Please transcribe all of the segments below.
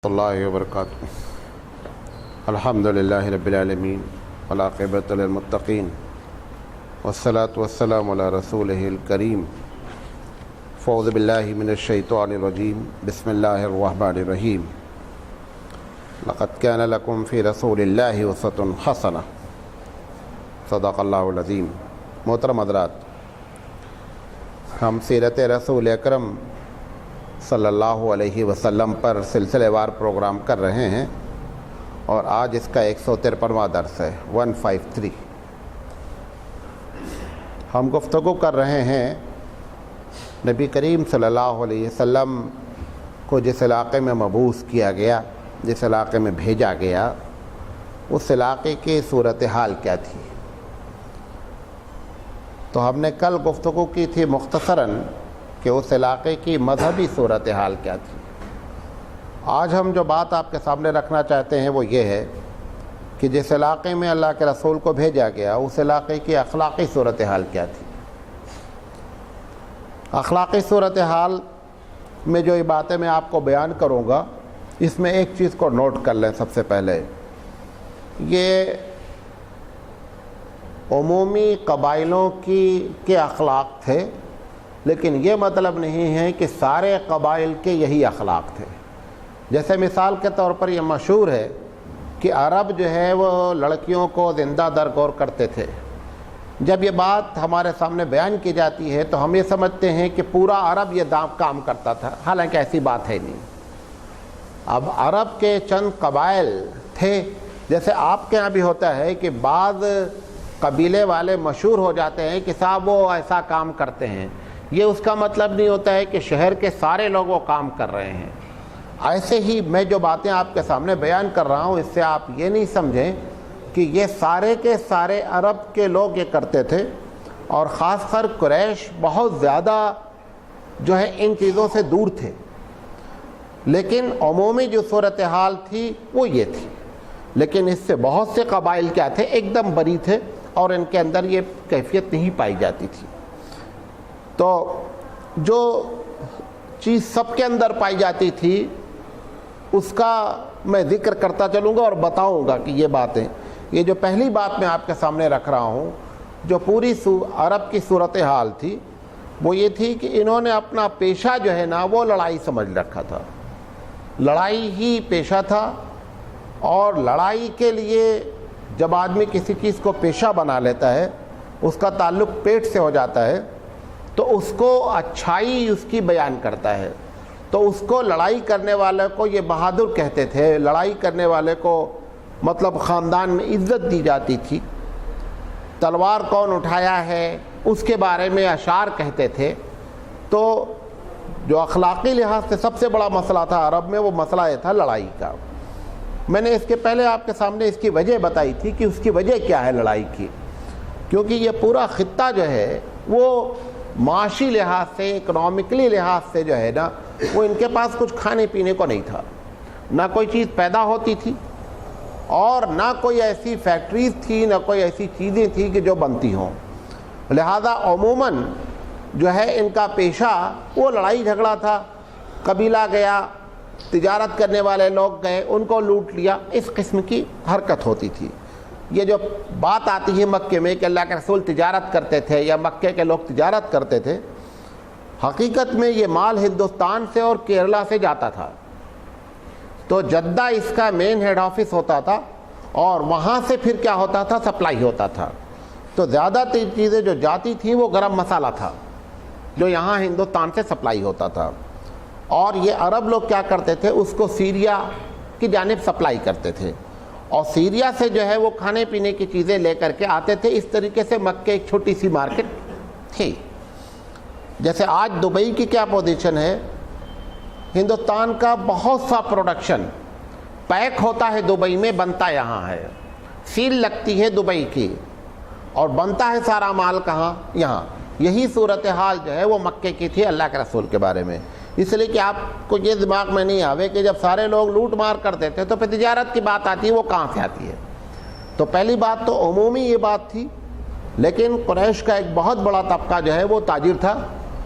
اللہ وبرکاتہ۔ الحمدللہ رب العالمین والعاقبۃ للمتقین والصلاۃ والسلام علی رسولہ الکریم۔ فاعوذ باللہ من الشیطان الرجیم، بسم اللہ الرحمن الرحیم۔ لقد کان لکم فی رسول اللہ اسوۃ حسنہ، صدق اللہ العظیم۔ محترم حضرات، ہم سیرت رسول اکرم صلی اللہ علیہ وسلم پر سلسلہ وار پروگرام کر رہے ہیں، اور آج اس کا 153واں درس ہے، 153۔ ہم گفتگو کر رہے ہیں نبی کریم صلی اللہ علیہ وسلم کو جس علاقے میں مبعوث کیا گیا، جس علاقے میں بھیجا گیا، اس علاقے کی صورتحال کیا تھی۔ تو ہم نے کل گفتگو کی تھی مختصراً کہ اس علاقے کی مذہبی صورتحال کیا تھی۔ آج ہم جو بات آپ کے سامنے رکھنا چاہتے ہیں وہ یہ ہے کہ جس علاقے میں اللہ کے رسول کو بھیجا گیا، اس علاقے کی اخلاقی صورتحال کیا تھی۔ اخلاقی صورتحال میں جو یہ باتیں میں آپ کو بیان کروں گا، اس میں ایک چیز کو نوٹ کر لیں۔ سب سے پہلے یہ عمومی قبائلوں کے اخلاق تھے، لیکن یہ مطلب نہیں ہے کہ سارے قبائل کے یہی اخلاق تھے۔ جیسے مثال کے طور پر یہ مشہور ہے کہ عرب جو ہے وہ لڑکیوں کو زندہ درگور کرتے تھے۔ جب یہ بات ہمارے سامنے بیان کی جاتی ہے تو ہم یہ سمجھتے ہیں کہ پورا عرب یہ کام کرتا تھا، حالانکہ ایسی بات ہے نہیں۔ اب عرب کے چند قبائل تھے، جیسے آپ کے ہاں بھی ہوتا ہے کہ بعض قبیلے والے مشہور ہو جاتے ہیں کہ صاحب وہ ایسا کام کرتے ہیں۔ یہ اس کا مطلب نہیں ہوتا ہے کہ شہر کے سارے لوگ وہ کام کر رہے ہیں۔ ایسے ہی میں جو باتیں آپ کے سامنے بیان کر رہا ہوں، اس سے آپ یہ نہیں سمجھیں کہ یہ سارے کے سارے عرب کے لوگ یہ کرتے تھے، اور خاص کر قریش بہت زیادہ جو ہے ان چیزوں سے دور تھے۔ لیکن عمومی جو صورتحال تھی وہ یہ تھی، لیکن اس سے بہت سے قبائل کیا تھے، ایک دم بری تھے، اور ان کے اندر یہ کیفیت نہیں پائی جاتی تھی۔ تو جو چیز سب کے اندر پائی جاتی تھی اس کا میں ذکر کرتا چلوں گا اور بتاؤں گا کہ یہ باتیں، یہ جو پہلی بات میں آپ کے سامنے رکھ رہا ہوں، جو پوری عرب کی صورتحال تھی وہ یہ تھی کہ انہوں نے اپنا پیشہ جو ہے نا وہ لڑائی سمجھ رکھا تھا۔ لڑائی ہی پیشہ تھا، اور لڑائی کے لیے جب آدمی کسی چیز کو پیشہ بنا لیتا ہے، اس کا تعلق پیٹ سے ہو جاتا ہے، تو اس کو اچھائی اس کی بیان کرتا ہے۔ تو اس کو لڑائی کرنے والے کو یہ بہادر کہتے تھے، لڑائی کرنے والے کو مطلب خاندان میں عزت دی جاتی تھی۔ تلوار کون اٹھایا ہے اس کے بارے میں اشعار کہتے تھے۔ تو جو اخلاقی لحاظ سے سب سے بڑا مسئلہ تھا عرب میں، وہ مسئلہ یہ تھا لڑائی کا۔ میں نے اس کے پہلے آپ کے سامنے اس کی وجہ بتائی تھی کہ اس کی وجہ کیا ہے لڑائی کی، کیونکہ یہ پورا خطہ جو ہے وہ معاشی لحاظ سے، اکنامکلی لحاظ سے جو ہے نا، وہ ان کے پاس کچھ کھانے پینے کو نہیں تھا، نہ کوئی چیز پیدا ہوتی تھی، اور نہ کوئی ایسی فیکٹریز تھی، نہ کوئی ایسی چیزیں تھیں کہ جو بنتی ہوں۔ لہذا عموماً جو ہے ان کا پیشہ وہ لڑائی جھگڑا تھا۔ قبیلہ گیا، تجارت کرنے والے لوگ گئے، ان کو لوٹ لیا، اس قسم کی حرکت ہوتی تھی۔ یہ جو بات آتی ہے مکے میں کہ اللہ کے رسول تجارت کرتے تھے یا مکے کے لوگ تجارت کرتے تھے، حقیقت میں یہ مال ہندوستان سے اور کیرلا سے جاتا تھا۔ تو جدہ اس کا مین ہیڈ آفس ہوتا تھا، اور وہاں سے پھر کیا ہوتا تھا، سپلائی ہوتا تھا۔ تو زیادہ تر چیزیں جو جاتی تھیں وہ گرم مسالہ تھا جو یہاں ہندوستان سے سپلائی ہوتا تھا، اور یہ عرب لوگ کیا کرتے تھے، اس کو سیریا کی جانب سپلائی کرتے تھے، اور سیریا سے جو ہے وہ کھانے پینے کی چیزیں لے کر کے آتے تھے۔ اس طریقے سے مکہ ایک چھوٹی سی مارکیٹ تھی۔ جیسے آج دبئی کی کیا پوزیشن ہے، ہندوستان کا بہت سا پروڈکشن پیک ہوتا ہے دبئی میں، بنتا یہاں ہے، سیل لگتی ہے دبئی کی، اور بنتا ہے سارا مال کہاں، یہاں۔ یہی صورتحال جو ہے وہ مکے کی تھی اللہ کے رسول کے بارے میں۔ اس لیے کہ آپ کو یہ دماغ میں نہیں آوے کہ جب سارے لوگ لوٹ مار کرتے تھے تو پھر تجارت کی بات آتی ہے، وہ کہاں سے آتی ہے۔ تو پہلی بات تو عمومی یہ بات تھی، لیکن قریش کا ایک بہت بڑا طبقہ جو ہے وہ تاجر تھا،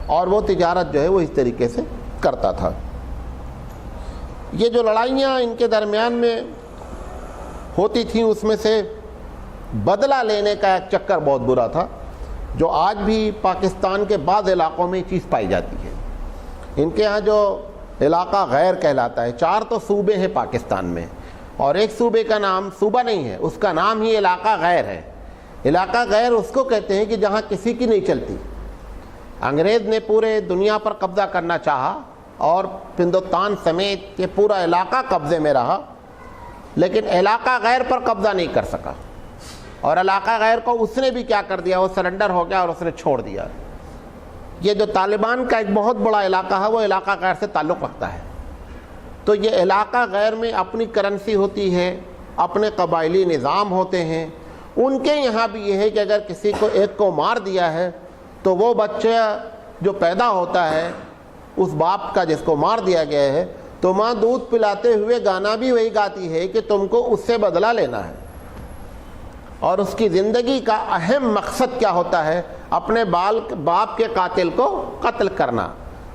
اور وہ تجارت جو ہے وہ اس طریقے سے کرتا تھا۔ یہ جو لڑائیاں ان کے درمیان میں ہوتی تھیں اس میں سے بدلہ لینے کا ایک چکر بہت برا تھا، جو آج بھی پاکستان کے بعض علاقوں میں یہ چیز پائی جاتی ہے۔ ان کے ہاں جو علاقہ غیر کہلاتا ہے، 4 تو صوبے ہیں پاکستان میں، اور ایک صوبے کا نام صوبہ نہیں ہے، اس کا نام ہی علاقہ غیر ہے۔ علاقہ غیر اس کو کہتے ہیں کہ جہاں کسی کی نہیں چلتی۔ انگریز نے پورے دنیا پر قبضہ کرنا چاہا اور ہندوستان سمیت یہ پورا علاقہ قبضے میں رہا، لیکن علاقہ غیر پر قبضہ نہیں کر سکا، اور علاقہ غیر کو اس نے بھی کیا کر دیا، وہ سرنڈر ہو گیا اور اس نے چھوڑ دیا۔ یہ جو طالبان کا ایک بہت بڑا علاقہ ہے وہ علاقہ غیر سے تعلق رکھتا ہے۔ تو یہ علاقہ غیر میں اپنی کرنسی ہوتی ہے، اپنے قبائلی نظام ہوتے ہیں۔ ان کے یہاں بھی یہ ہے کہ اگر کسی کو ایک کو مار دیا ہے تو وہ بچہ جو پیدا ہوتا ہے اس باپ کا جس کو مار دیا گیا ہے، تو ماں دودھ پلاتے ہوئے گانا بھی وہی گاتی ہے کہ تم کو اس سے بدلہ لینا ہے، اور اس کی زندگی کا اہم مقصد کیا ہوتا ہے، اپنے باپ کے قاتل کو قتل کرنا۔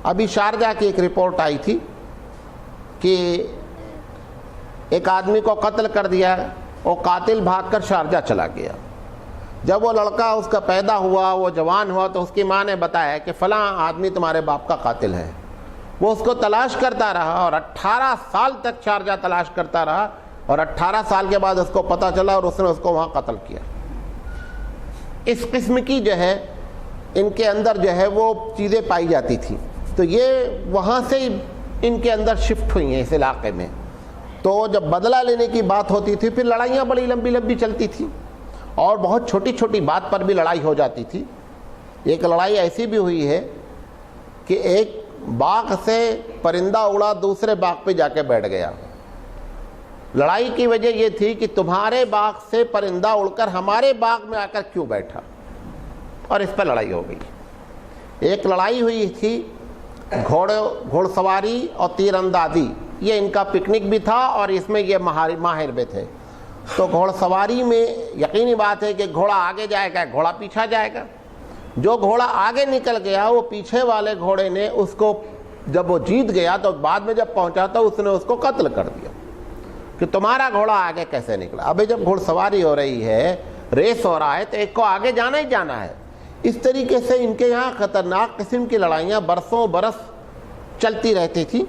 ابھی شارجہ کی ایک رپورٹ آئی تھی کہ ایک آدمی کو قتل کر دیا، وہ قاتل بھاگ کر شارجہ چلا گیا۔ جب وہ لڑکا اس کا پیدا ہوا، وہ جوان ہوا، تو اس کی ماں نے بتایا کہ فلاں آدمی تمہارے باپ کا قاتل ہے۔ وہ اس کو تلاش کرتا رہا اور 18 سال تک شارجہ تلاش کرتا رہا، اور 18 سال کے بعد اس کو پتہ چلا اور اس نے اس کو وہاں قتل کیا۔ اس قسم کی جو ہے ان کے اندر جو ہے وہ چیزیں پائی جاتی تھیں، تو یہ وہاں سے ان کے اندر شفٹ ہوئی ہیں اس علاقے میں۔ تو جب بدلہ لینے کی بات ہوتی تھی پھر لڑائیاں بڑی لمبی لمبی چلتی تھیں، اور بہت چھوٹی چھوٹی بات پر بھی لڑائی ہو جاتی تھی۔ ایک لڑائی ایسی بھی ہوئی ہے کہ ایک باغ سے پرندہ اڑا دوسرے باغ پہ جا کے بیٹھ گیا۔ لڑائی کی وجہ یہ تھی کہ تمہارے باغ سے پرندہ اڑ کر ہمارے باغ میں آ کر کیوں بیٹھا، اور اس پر لڑائی ہو گئی۔ ایک لڑائی ہوئی تھی گھوڑ سواری اور تیر اندازی، یہ ان کا پکنک بھی تھا اور اس میں یہ ماہر بھی تھے۔ تو گھوڑ سواری میں یقینی بات ہے کہ گھوڑا آگے جائے گا، گھوڑا پیچھے جائے گا۔ جو گھوڑا آگے نکل گیا وہ پیچھے والے گھوڑے نے اس کو، جب وہ جیت گیا تو بعد میں جب پہنچا تو اس نے اس کو قتل کر دیا کہ تمہارا گھوڑا آگے کیسے نکلا۔ ابھی جب گھوڑ سواری ہو رہی ہے، ریس ہو رہا ہے، تو ایک کو آگے جانا ہی جانا ہے۔ اس طریقے سے ان کے یہاں خطرناک قسم کی لڑائیاں برسوں برس چلتی رہتی تھی،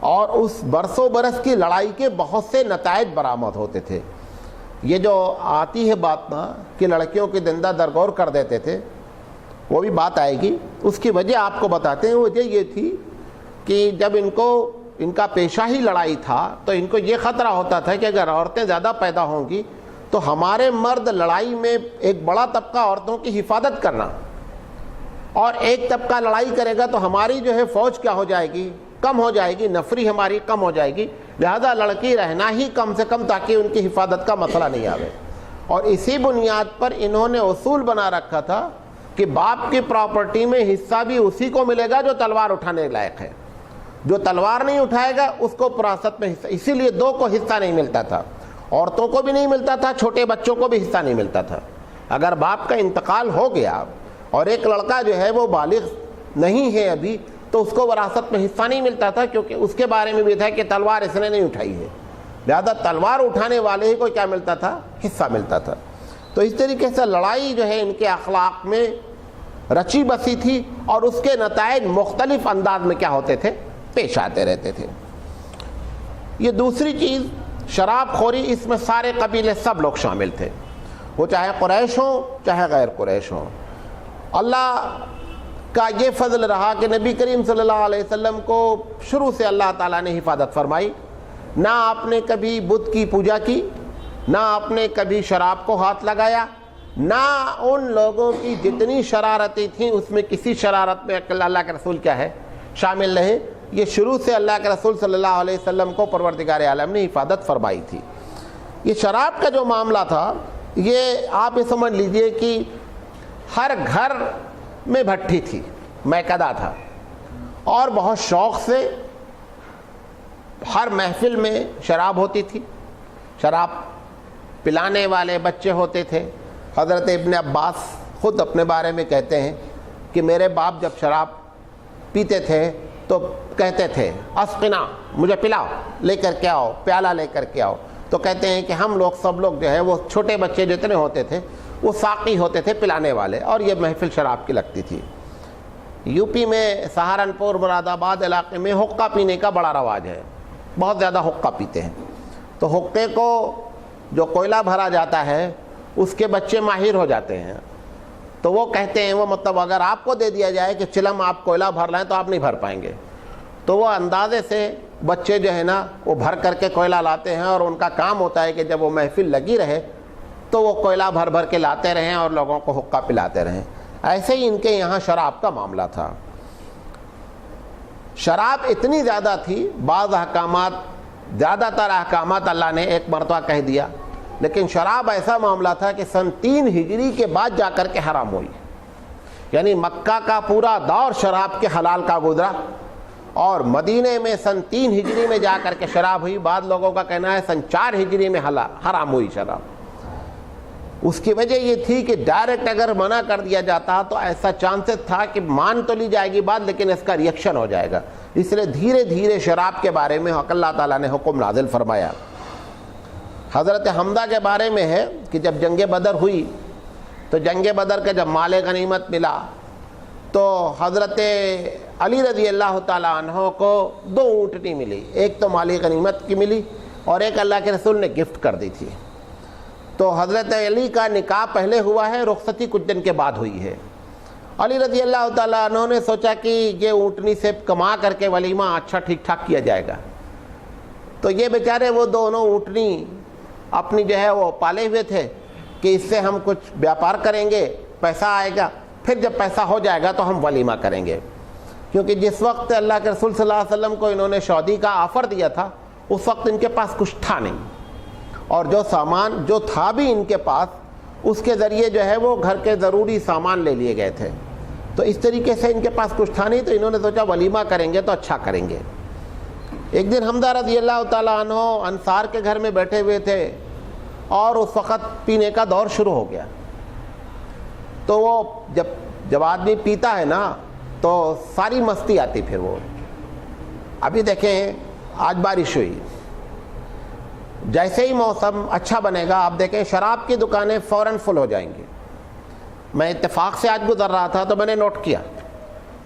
اور اس برسوں برس کی لڑائی کے بہت سے نتائج برآمد ہوتے تھے۔ یہ جو آتی ہے بات نا کہ لڑکیوں کی زندہ درگور کر دیتے تھے، وہ بھی بات آئے گی۔ اس کی وجہ آپ کو بتاتے ہیں۔ وجہ یہ تھی کہ جب ان کا پیشہ ہی لڑائی تھا تو ان کو یہ خطرہ ہوتا تھا کہ اگر عورتیں زیادہ پیدا ہوں گی تو ہمارے مرد لڑائی میں ایک بڑا طبقہ عورتوں کی حفاظت کرنا، اور ایک طبقہ لڑائی کرے گا تو ہماری جو ہے فوج کیا ہو جائے گی، کم ہو جائے گی، نفری ہماری کم ہو جائے گی، لہذا لڑکی رہنا ہی کم سے کم تاکہ ان کی حفاظت کا مسئلہ نہیں آوے۔ اور اسی بنیاد پر انہوں نے اصول بنا رکھا تھا کہ باپ کی پراپرٹی میں حصہ بھی اسی کو ملے گا جو تلوار اٹھانے لائق ہے، جو تلوار نہیں اٹھائے گا اس کو وراثت میں حصہ۔ اسی لیے 2 کو حصہ نہیں ملتا تھا، عورتوں کو بھی نہیں ملتا تھا، چھوٹے بچوں کو بھی حصہ نہیں ملتا تھا۔ اگر باپ کا انتقال ہو گیا اور ایک لڑکا جو ہے وہ بالغ نہیں ہے ابھی، تو اس کو وراثت میں حصہ نہیں ملتا تھا، کیونکہ اس کے بارے میں بھی تھا کہ تلوار اس نے نہیں اٹھائی ہے، لہذا تلوار اٹھانے والے ہی کو کیا ملتا تھا، حصہ ملتا تھا۔ تو اس طریقے سے لڑائی جو ہے ان کے اخلاق میں رچی بسی تھی، اور اس کے نتائج مختلف انداز میں کیا ہوتے تھے، پیش آتے رہتے تھے۔ یہ دوسری چیز شراب خوری، اس میں سارے قبیلے سب لوگ شامل تھے، وہ چاہے قریش ہوں چاہے غیر قریش ہوں۔ اللہ کا یہ فضل رہا کہ نبی کریم صلی اللہ علیہ وسلم کو شروع سے اللہ تعالیٰ نے حفاظت فرمائی۔ نہ آپ نے کبھی بت کی پوجا کی، نہ آپ نے کبھی شراب کو ہاتھ لگایا، نہ ان لوگوں کی جتنی شرارتیں تھیں اس میں کسی شرارت میں اللہ کے رسول کیا ہے، شامل رہے۔ یہ شروع سے اللہ کے رسول صلی اللہ علیہ وسلم کو پروردگار عالم نے حفاظت فرمائی تھی۔ یہ شراب کا جو معاملہ تھا، یہ آپ یہ سمجھ لیجئے کہ ہر گھر میں بھٹی تھی، میکدہ تھا، اور بہت شوق سے ہر محفل میں شراب ہوتی تھی، شراب پلانے والے بچے ہوتے تھے۔ حضرت ابن عباس خود اپنے بارے میں کہتے ہیں کہ میرے باپ جب شراب پیتے تھے تو کہتے تھے اسقنا، مجھے پلاؤ، لے کر کے آؤ، پیالہ لے کر کے آؤ. تو کہتے ہیں کہ ہم لوگ سب لوگ جو ہے وہ چھوٹے بچے جتنے ہوتے تھے وہ ساقی ہوتے تھے، پلانے والے، اور یہ محفل شراب کی لگتی تھی. یو پی میں سہارنپور، مراد آباد علاقے میں حقہ پینے کا بڑا رواج ہے، بہت زیادہ حقہ پیتے ہیں. تو حقے کو جو کوئلہ بھرا جاتا ہے اس کے بچے ماہر ہو جاتے ہیں. تو وہ کہتے ہیں، وہ مطلب اگر آپ کو دے دیا جائے کہ چلم آپ کوئلہ بھر لائیں تو آپ نہیں بھر پائیں گے. تو وہ اندازے سے بچے جو ہے نا وہ بھر کر کے کوئلہ لاتے ہیں، اور ان کا کام ہوتا ہے کہ جب وہ محفل لگی رہے تو وہ کوئلہ بھر بھر کے لاتے رہیں اور لوگوں کو حقہ پلاتے رہیں. ایسے ہی ان کے یہاں شراب کا معاملہ تھا. شراب اتنی زیادہ تھی، بعض احکامات، زیادہ تر احکامات اللہ نے ایک مرتبہ کہہ دیا، لیکن شراب ایسا معاملہ تھا کہ سن 3 ہجری کے بعد جا کر کے حرام ہوئی. یعنی مکہ کا پورا دور شراب کے حلال کا گزرا، اور مدینے میں سن 3 ہجری میں جا کر کے شراب ہوئی. بعض لوگوں کا کہنا ہے سن 4 ہجری میں حرام ہوئی شراب. اس کی وجہ یہ تھی کہ ڈائریکٹ اگر منع کر دیا جاتا تو ایسا چانسز تھا کہ مان تو لی جائے گی بات، لیکن اس کا ریئیکشن ہو جائے گا. اس لیے دھیرے دھیرے شراب کے بارے میں اللہ تعالیٰ نے حکم نازل فرمایا. حضرت حمزہ کے بارے میں ہے کہ جب جنگ بدر ہوئی تو جنگ بدر کا جب مال غنیمت ملا تو حضرت علی رضی اللہ تعالیٰ عنہ کو 2 اونٹنی ملی. ایک تو مال غنیمت کی ملی اور ایک اللہ کے رسول نے گفٹ کر دی تھی. تو حضرت علی کا نکاح پہلے ہوا ہے، رخصتی کچھ دن کے بعد ہوئی ہے. علی رضی اللہ تعالیٰ عنہ نے سوچا کہ یہ اونٹنی سے کما کر کے ولیمہ اچھا ٹھیک ٹھاک کیا جائے گا. تو یہ بیچارے وہ دونوں اونٹنی اپنی جو ہے وہ پالے ہوئے تھے کہ اس سے ہم کچھ بیاپار کریں گے، پیسہ آئے گا، پھر جب پیسہ ہو جائے گا تو ہم ولیمہ کریں گے. کیونکہ جس وقت اللہ کے رسول صلی اللہ علیہ وسلم کو انہوں نے شادی کا آفر دیا تھا اس وقت ان کے پاس کچھ تھا نہیں، اور جو سامان جو تھا بھی ان کے پاس اس کے ذریعے جو ہے وہ گھر کے ضروری سامان لے لیے گئے تھے. تو اس طریقے سے ان کے پاس کچھ تھا نہیں، تو انہوں نے سوچا ولیمہ کریں گے تو اچھا کریں گے. ایک دن حمزہ رضی اللہ تعالیٰ عنہ انصار کے گھر میں بیٹھے ہوئے تھے اور اس وقت پینے کا دور شروع ہو گیا. تو وہ جب آدمی پیتا ہے نا تو ساری مستی آتی. پھر وہ ابھی دیکھیں آج بارش ہوئی، جیسے ہی موسم اچھا بنے گا آپ دیکھیں شراب کی دکانیں فوراً فل ہو جائیں گی. میں اتفاق سے آج گزر رہا تھا تو میں نے نوٹ کیا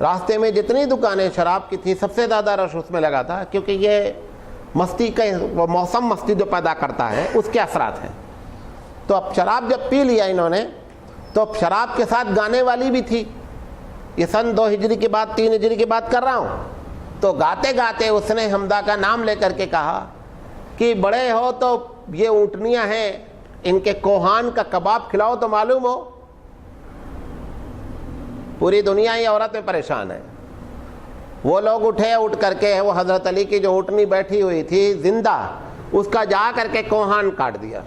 راستے میں جتنی دکانیں شراب کی تھی سب سے زیادہ رش اس میں لگا تھا، کیونکہ یہ مستی کا وہ موسم مستی جو پیدا کرتا ہے اس کے اثرات ہیں. تو اب شراب جب پی لیا انہوں نے تو شراب کے ساتھ گانے والی بھی تھی. یہ سن 2 ہجری کے بعد 3 ہجری کی بات کر رہا ہوں. تو گاتے گاتے اس نے حمزہ کا نام لے کر کے کہا کہ بڑے ہو تو یہ اونٹنیاں ہیں، ان کے کوہان کا کباب کھلاؤ تو معلوم ہو. پوری دنیا ہی عورت میں پریشان ہے. وہ لوگ اٹھ کر کے وہ حضرت علی کی جو اونٹنی بیٹھی ہوئی تھی زندہ، اس کا جا کر کے کوہان کاٹ دیا.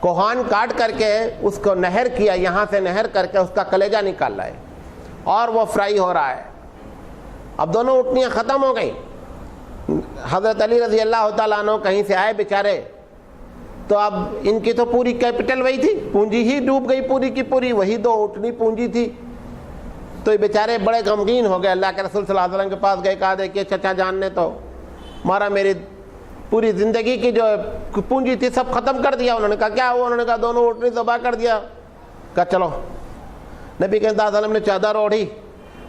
کوہان کاٹ کر کے اس کو نہر کیا، یہاں سے نہر کر کے اس کا کلیجہ نکال لائے اور وہ فرائی ہو رہا ہے. اب دونوں اونٹنیاں ختم ہو گئیں. حضرت علی رضی اللہ تعالیٰ عنہ کہیں سے آئے بیچارے، تو اب ان کی تو پوری کیپٹل وہی تھی، پونجی ہی ڈوب گئی پوری کی پوری، وہی 2 اونٹنی پونجی تھی. تو یہ بیچارے بڑے غمگین ہو گئے. اللہ کے رسول صلی اللہ علیہ وسلم کے پاس گئے، کہا دیکھیے چچا جان نے تو مارا میری پوری زندگی کی جو پونجی تھی سب ختم کر دیا. انہوں نے کہا کیا ہوا؟ انہوں نے کہا دونوں اونٹنی ذبح کر دیا. کہا چلو. نبی کے صلی اللہ علیہ وسلم نے چادر اوڑھی،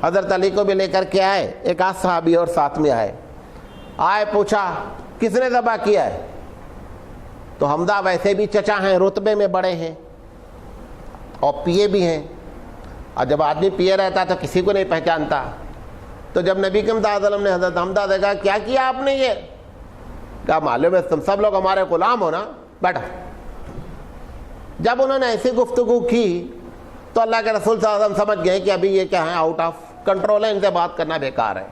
حضرت علی کو بھی لے کر کے آئے، ایک آدھ صحابی اور ساتھ میں آئے پوچھا کس نے ذبح کیا ہے؟ تو حمزہ ویسے بھی چچا ہیں، رتبے میں بڑے ہیں اور پیے بھی ہیں، اور جب آدمی پیے رہتا تو کسی کو نہیں پہچانتا. تو جب نبی صلی اللہ علیہ وسلم نے حضرت حمزہ دیکھا کیا کیا آپ نے؟ یہ کیا معلوم ہے تم سب لوگ ہمارے غلام ہو نا، بیٹھا. جب انہوں نے ایسی گفتگو کی تو اللہ کے رسول صلی اللہ علیہ وسلم سمجھ گئے کہ ابھی یہ کیا ہے، آؤٹ آف کنٹرول ہے، ان سے بات کرنا بیکار ہے.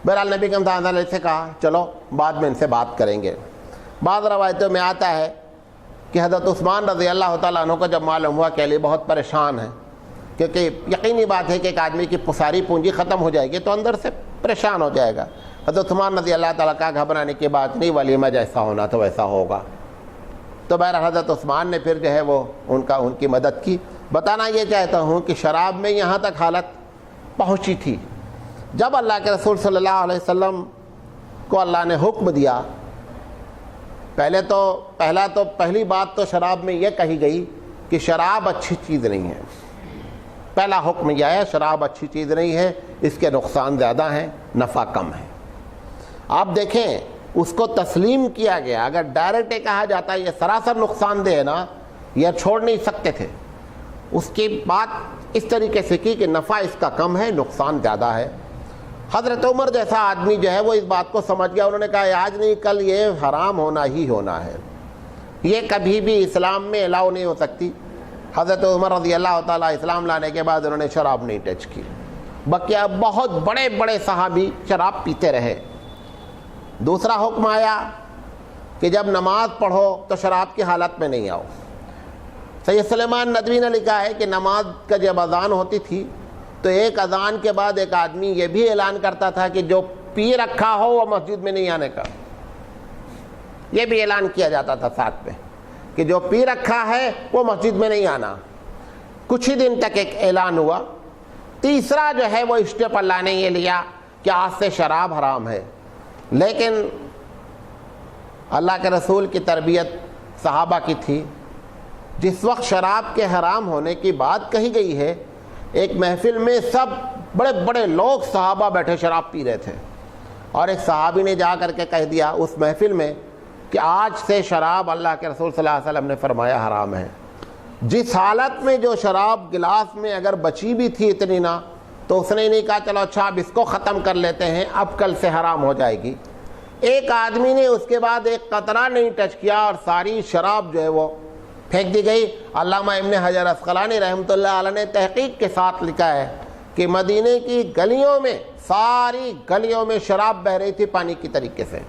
بہرحال نبی صلی اللہ علیہ وسلم سے کہا چلو بعد میں ان سے بات کریں گے. بعض روایتوں میں آتا ہے کہ حضرت عثمان رضی اللہ تعالیٰ عنہ کو جب معلوم ہوا کہ علی بہت پریشان ہے، کیونکہ یقینی بات ہے کہ ایک آدمی کی ساری پونجی ختم ہو جائے گی تو اندر سے پریشان ہو جائے گا. حضرت عثمان رضی اللہ تعالیٰ کا گھبرانے کی بات نہیں، ولیمہ جیسا ہونا تو ویسا ہوگا. تو بہرحال حضرت عثمان نے پھر جو ہے وہ ان کی مدد کی. بتانا یہ چاہتا ہوں کہ شراب میں یہاں تک حالت پہنچی تھی جب اللہ کے رسول صلی اللہ علیہ وسلم کو اللہ نے حکم دیا، پہلی بات تو شراب میں یہ کہی گئی کہ شراب اچھی چیز نہیں ہے۔ پہلا حکم یہ ہے شراب اچھی چیز نہیں ہے، اس کے نقصان زیادہ ہیں، نفع کم ہے۔ آپ دیکھیں اس کو تسلیم کیا گیا، اگر ڈائریکٹ کہا جاتا ہے یہ سراسر نقصان دہ ہے نا، یہ چھوڑ نہیں سکتے تھے۔ اس کی بات اس طریقے سے کی کہ نفع اس کا کم ہے، نقصان زیادہ ہے۔ حضرت عمر جیسا آدمی جو ہے وہ اس بات کو سمجھ گیا، انہوں نے کہا آج نہیں کل یہ حرام ہونا ہی ہونا ہے، یہ کبھی بھی اسلام میں الاؤ نہیں ہو سکتی۔ حضرت عمر رضی اللہ تعالیٰ اسلام لانے کے بعد انہوں نے شراب نہیں ٹچ کی، بقیہ بہت بڑے بڑے صحابی شراب پیتے رہے۔ دوسرا حکم آیا کہ جب نماز پڑھو تو شراب کی حالت میں نہیں آؤ۔ سید سلیمان ندوی نے لکھا ہے کہ نماز کا جب اذان ہوتی تھی تو ایک اذان کے بعد ایک آدمی یہ بھی اعلان کرتا تھا کہ جو پی رکھا ہو وہ مسجد میں نہیں آنے کا، یہ بھی اعلان کیا جاتا تھا ساتھ میں کہ جو پی رکھا ہے وہ مسجد میں نہیں آنا۔ کچھ ہی دن تک ایک اعلان ہوا۔ تیسرا جو ہے وہ اسٹیپ اللہ نے یہ لیا کہ آج سے شراب حرام ہے، لیکن اللہ کے رسول کی تربیت صحابہ کی تھی۔ جس وقت شراب کے حرام ہونے کی بات کہی گئی ہے، ایک محفل میں سب بڑے بڑے لوگ صحابہ بیٹھے شراب پی رہے تھے، اور ایک صحابی نے جا کر کے کہہ دیا اس محفل میں کہ آج سے شراب اللہ کے رسول صلی اللہ علیہ وسلم نے فرمایا حرام ہے۔ جس حالت میں جو شراب گلاس میں اگر بچی بھی تھی اتنی نہ، تو اس نے نہیں کہا چلو اچھا اب اس کو ختم کر لیتے ہیں، اب کل سے حرام ہو جائے گی۔ ایک آدمی نے اس کے بعد ایک قطرہ نہیں ٹچ کیا اور ساری شراب جو ہے وہ پھینک دی گئی۔ علامہ ابن حجر عسقلانی رحمۃ اللہ علیہ نے تحقیق کے ساتھ لکھا ہے کہ مدینے کی گلیوں میں، ساری گلیوں میں شراب بہہ رہی تھی پانی کی طریقے سے۔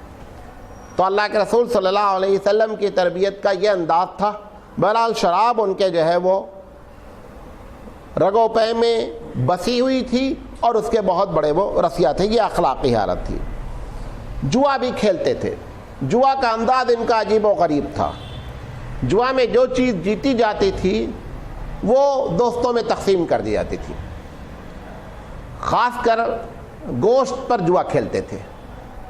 تو اللہ کے رسول صلی اللہ علیہ وسلم کی تربیت کا یہ انداز تھا۔ بہرحال شراب ان کے جو ہے وہ رگو پے میں بسی ہوئی تھی اور اس کے بہت بڑے وہ رسیا تھے، یہ اخلاقی حالت تھی۔ جوا بھی کھیلتے تھے، جوا کا انداز ان کا عجیب و غریب تھا۔ جوا میں جو چیز جیتی جاتی تھی وہ دوستوں میں تقسیم کر دی جاتی تھی۔ خاص کر گوشت پر جوا کھیلتے تھے،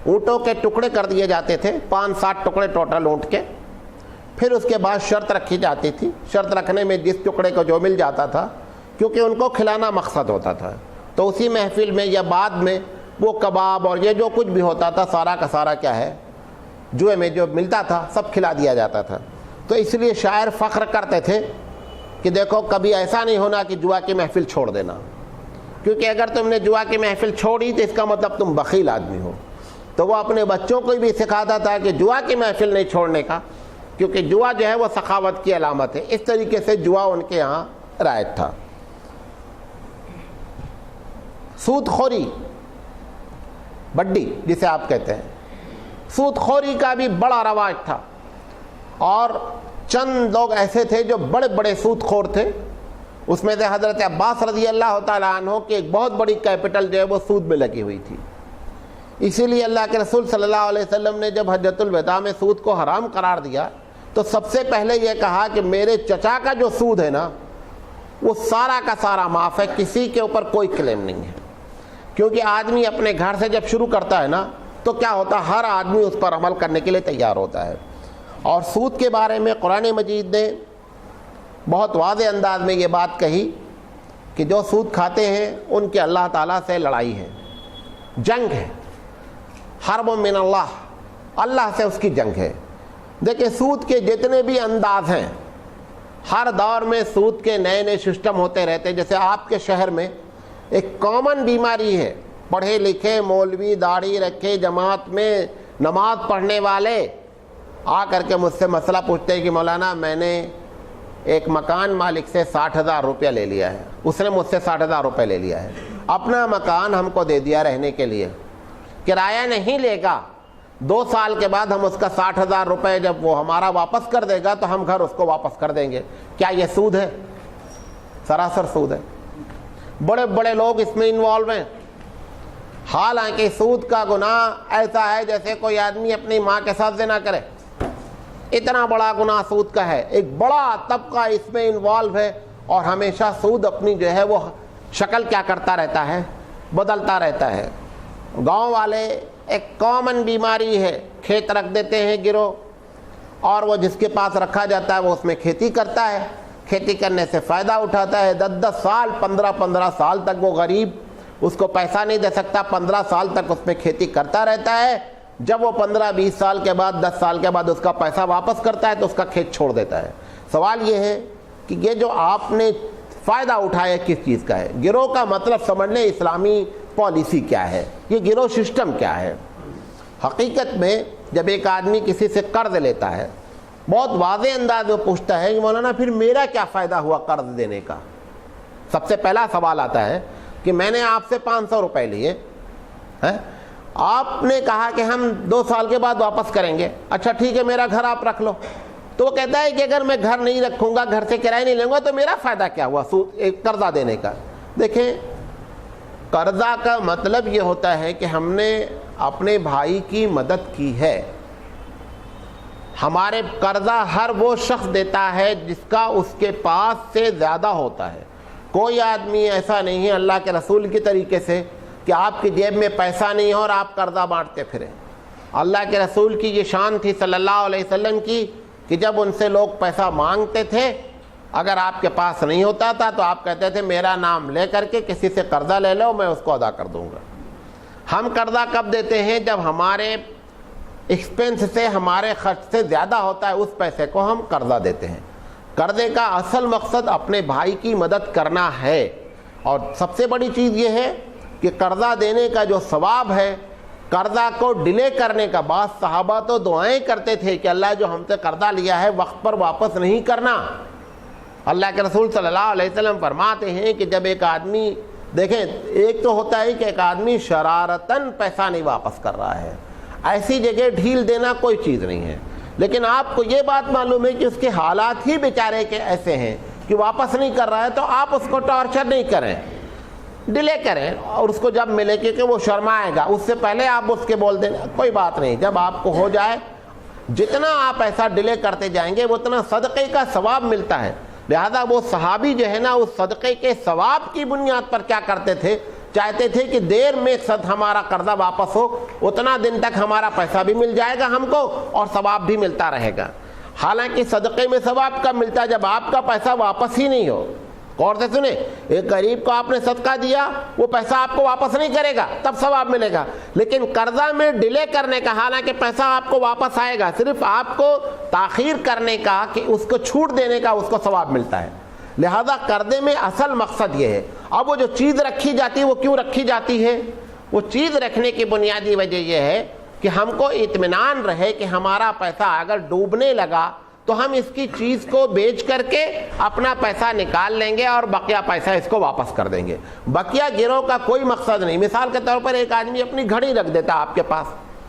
اونٹوں کے ٹکڑے کر دیے جاتے تھے، 5-7 ٹکڑے ٹوٹل اونٹ کے، پھر اس کے بعد شرط رکھی جاتی تھی۔ شرط رکھنے میں جس ٹکڑے کو جو مل جاتا تھا، کیونکہ ان کو کھلانا مقصد ہوتا تھا، تو اسی محفل میں یا بعد میں وہ کباب اور یہ جو کچھ بھی ہوتا تھا سارا کا سارا کیا ہے، جوئے میں جو ملتا تھا سب کھلا دیا جاتا تھا۔ تو اس لیے شاعر فخر کرتے تھے کہ دیکھو کبھی ایسا نہیں ہونا کہ جوا کی محفل چھوڑ دینا، کیونکہ اگر تم نے جوا کی محفل چھوڑی تو اس کا مطلب تم بخیل آدمی ہو۔ تو وہ اپنے بچوں کو بھی سکھاتا تھا کہ جوا کی محفل نہیں چھوڑنے کا، کیونکہ جوا جو ہے وہ سخاوت کی علامت ہے۔ اس طریقے سے جوا ان کے یہاں رائج تھا۔ سود خوری، بڈی جسے آپ کہتے ہیں، سود خوری کا بھی بڑا رواج تھا، اور چند لوگ ایسے تھے جو بڑے بڑے سود خور تھے۔ اس میں سے حضرت عباس رضی اللہ تعالیٰ عنہ کی ایک بہت بڑی کیپٹل جو ہے وہ سود میں لگی ہوئی تھی۔ اسی لیے اللہ کے رسول صلی اللہ علیہ وسلم نے جب حجۃ الوداع میں سود کو حرام قرار دیا تو سب سے پہلے یہ کہا کہ میرے چچا کا جو سود ہے نا وہ سارا کا سارا معاف ہے، کسی کے اوپر کوئی کلیم نہیں ہے۔ کیونکہ آدمی اپنے گھر سے جب شروع کرتا ہے نا تو کیا ہوتا ہے، ہر آدمی اس پر عمل کرنے کے لیے تیار ہوتا ہے۔ اور سود کے بارے میں قرآن مجید نے بہت واضح انداز میں یہ بات کہی کہ جو سود کھاتے ہیں ان کے اللہ تعالیٰ سے لڑائی ہے، جنگ ہے، حرب من اللہ، اللہ سے اس کی جنگ ہے۔ دیکھیں سود کے جتنے بھی انداز ہیں، ہر دور میں سود کے نئے نئے سسٹم ہوتے رہتے ہیں۔ جیسے آپ کے شہر میں ایک کامن بیماری ہے، پڑھے لکھے مولوی داڑھی رکھے جماعت میں نماز پڑھنے والے آ کر کے مجھ سے مسئلہ پوچھتے ہیں کہ مولانا میں نے ایک مکان مالک سے 60,000 روپیہ لے لیا ہے، اس نے مجھ سے 60,000 روپے لے لیا ہے، اپنا مکان ہم کو دے دیا رہنے کے لیے، کرایہ نہیں لے گا، 2 سال کے بعد ہم اس کا 60,000 روپے جب وہ ہمارا واپس کر دے گا تو ہم گھر اس کو واپس کر دیں گے۔ کیا یہ سود ہے؟ سراسر سود ہے۔ بڑے بڑے لوگ اس میں انوالو ہیں، حالانکہ سود کا گناہ ایسا ہے جیسے کوئی آدمی اپنی ماں کے ساتھ زنا کرے، اتنا بڑا گناہ سود کا ہے۔ ایک بڑا طبقہ اس میں انوالو ہے، اور ہمیشہ سود اپنی جو ہے وہ شکل کیا کرتا رہتا ہے، بدلتا رہتا ہے. گاؤں والے ایک کامن بیماری ہے, کھیت رکھ دیتے ہیں گروہ, اور وہ جس کے پاس رکھا جاتا ہے وہ اس میں کھیتی کرتا ہے, کھیتی کرنے سے فائدہ اٹھاتا ہے. 10 سال 15 سال تک وہ غریب اس کو پیسہ نہیں دے سکتا, 15 سال تک اس میں کھیتی کرتا رہتا ہے. جب وہ 15-20 سال کے بعد 10 سال کے بعد اس کا پیسہ واپس کرتا ہے تو اس کا کھیت چھوڑ دیتا ہے. سوال یہ ہے کہ یہ جو آپ نے فائدہ اٹھایا کس چیز کا ہے؟ گروہ کا مطلب سمجھ لیں اسلامی پالیسی کیا ہے, یہ گروہ سسٹم کیا ہے. حقیقت میں جب ایک آدمی کسی سے قرض لیتا ہے, بہت واضح انداز میں پوچھتا ہے کہ مولانا پھر میرا کیا فائدہ ہوا قرض دینے کا. سب سے پہلا سوال آتا ہے کہ میں نے آپ سے 500 روپے لیے, آپ نے کہا کہ ہم 2 سال کے بعد واپس کریں گے, اچھا ٹھیک ہے میرا گھر آپ رکھ لو. تو وہ کہتا ہے کہ اگر میں گھر نہیں رکھوں گا, گھر سے کرایہ نہیں لوں گا, تو میرا فائدہ کیا ہوا قرضہ دینے کا. دیکھیں, قرضہ کا مطلب یہ ہوتا ہے کہ ہم نے اپنے بھائی کی مدد کی ہے. ہمارے قرضہ ہر وہ شخص دیتا ہے جس کا اس کے پاس سے زیادہ ہوتا ہے. کوئی آدمی ایسا نہیں ہے اللہ کے رسول کے طریقے سے کہ آپ کی جیب میں پیسہ نہیں ہو اور آپ قرضہ بانٹتے پھریں. اللہ کے رسول کی یہ شان تھی صلی اللہ علیہ وسلم کی کہ جب ان سے لوگ پیسہ مانگتے تھے, اگر آپ کے پاس نہیں ہوتا تھا تو آپ کہتے تھے میرا نام لے کر کے کسی سے قرضہ لے لو, میں اس کو ادا کر دوں گا. ہم قرضہ کب دیتے ہیں؟ جب ہمارے ایکسپینس سے, ہمارے خرچ سے زیادہ ہوتا ہے, اس پیسے کو ہم قرضہ دیتے ہیں. قرضے کا اصل مقصد اپنے بھائی کی مدد کرنا ہے. اور سب سے بڑی چیز یہ ہے کہ قرضہ دینے کا جو ثواب ہے, قرضہ کو ڈیلے کرنے کا, بعض صحابہ تو دعائیں کرتے تھے کہ اللہ جو ہم سے قرضہ لیا ہے وقت پر واپس نہیں کرنا. اللہ کے رسول صلی اللہ علیہ وسلم فرماتے ہیں کہ جب ایک آدمی, دیکھیں ایک تو ہوتا ہے کہ ایک آدمی شرارتاً پیسہ نہیں واپس کر رہا ہے, ایسی جگہ ڈھیل دینا کوئی چیز نہیں ہے, لیکن آپ کو یہ بات معلوم ہے کہ اس کے حالات ہی بیچارے کے ایسے ہیں کہ واپس نہیں کر رہا ہے, تو آپ اس کو ٹارچر نہیں کریں, ڈیلے کریں, اور اس کو جب ملے کیونکہ وہ شرمائے گا, اس سے پہلے آپ اس کے بول دیں کوئی بات نہیں, جب آپ کو ہو جائے, جتنا آپ ایسا ڈیلے کرتے جائیں گے اتنا صدقے کا ثواب ملتا ہے. لہذا وہ صحابی جو ہے نا, اس صدقے کے ثواب کی بنیاد پر کیا کرتے تھے, چاہتے تھے کہ دیر میں ہمارا قرضہ واپس ہو, اتنا دن تک ہمارا پیسہ بھی مل جائے گا ہم کو اور ثواب بھی ملتا رہے گا. حالانکہ صدقے میں ثواب کب ملتا ہے؟ جب آپ کا پیسہ واپس ہی نہیں ہو. غور سے سنیں, ایک غریب کو آپ نے صدقہ دیا, وہ پیسہ آپ کو واپس نہیں کرے گا, تب ثواب ملے گا. لیکن قرضہ میں ڈیلے کرنے کا, حالانکہ پیسہ آپ کو واپس آئے گا, صرف آپ کو تاخیر کرنے کا, کہ اس کو چھوٹ دینے کا, اس کو ثواب ملتا ہے. لہذا قرضے میں اصل مقصد یہ ہے. اب وہ جو چیز رکھی جاتی ہے وہ کیوں رکھی جاتی ہے؟ وہ چیز رکھنے کی بنیادی وجہ یہ ہے کہ ہم کو اطمینان رہے کہ ہمارا پیسہ اگر ڈوبنے لگا تو ہم اس کی چیز کو بیچ کر کے اپنا پیسہ نکال لیں گے اور بقیہ پیسہ اس کو واپس کر دیں گے. بقیہ گروہ کا کوئی مقصد نہیں. مثال کے طور پر ایک آدمی اپنی گھڑی رکھ دیتا آپ کے پاس,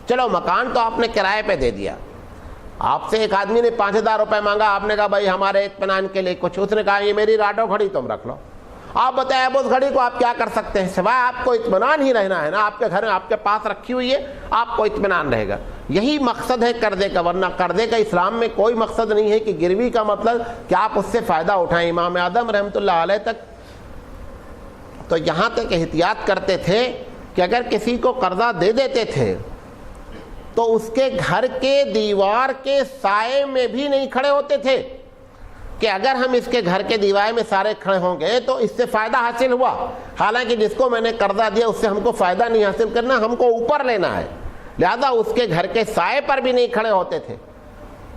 چلو مکان تو آپ نے کرائے پہ دے دیا, آپ سے ایک آدمی نے 5000 روپے مانگا, آپ نے کہا بھائی ہمارے اطمینان کے لیے کچھ, اس نے کہا یہ میری راڈو گھڑی تم رکھ لو. آپ بتائیں اب اس گھڑی کو آپ کیا کر سکتے ہیں, سوائے آپ کو اطمینان ہی رہنا ہے نا, آپ کے گھر میں آپ کے پاس رکھی ہوئی ہے, آپ کو اطمینان رہے گا. یہی مقصد ہے قرضے کا, ورنہ قرضے کا اسلام میں کوئی مقصد نہیں ہے کہ گروی کا مطلب کہ آپ اس سے فائدہ اٹھائیں. امام اعظم رحمۃ اللہ علیہ تک تو یہاں تک احتیاط کرتے تھے کہ اگر کسی کو قرضہ دے دیتے تھے تو اس کے گھر کے دیوار کے سائے میں بھی نہیں کھڑے ہوتے تھے, کہ اگر ہم اس کے گھر کے دیوار میں سارے کھڑے ہوں گے تو اس سے فائدہ حاصل ہوا, حالانکہ جس کو میں نے قرضہ دیا اس سے ہم کو فائدہ نہیں حاصل کرنا, ہم کو اوپر لینا ہے. لہذا اس کے گھر کے سائے پر بھی نہیں کھڑے ہوتے تھے.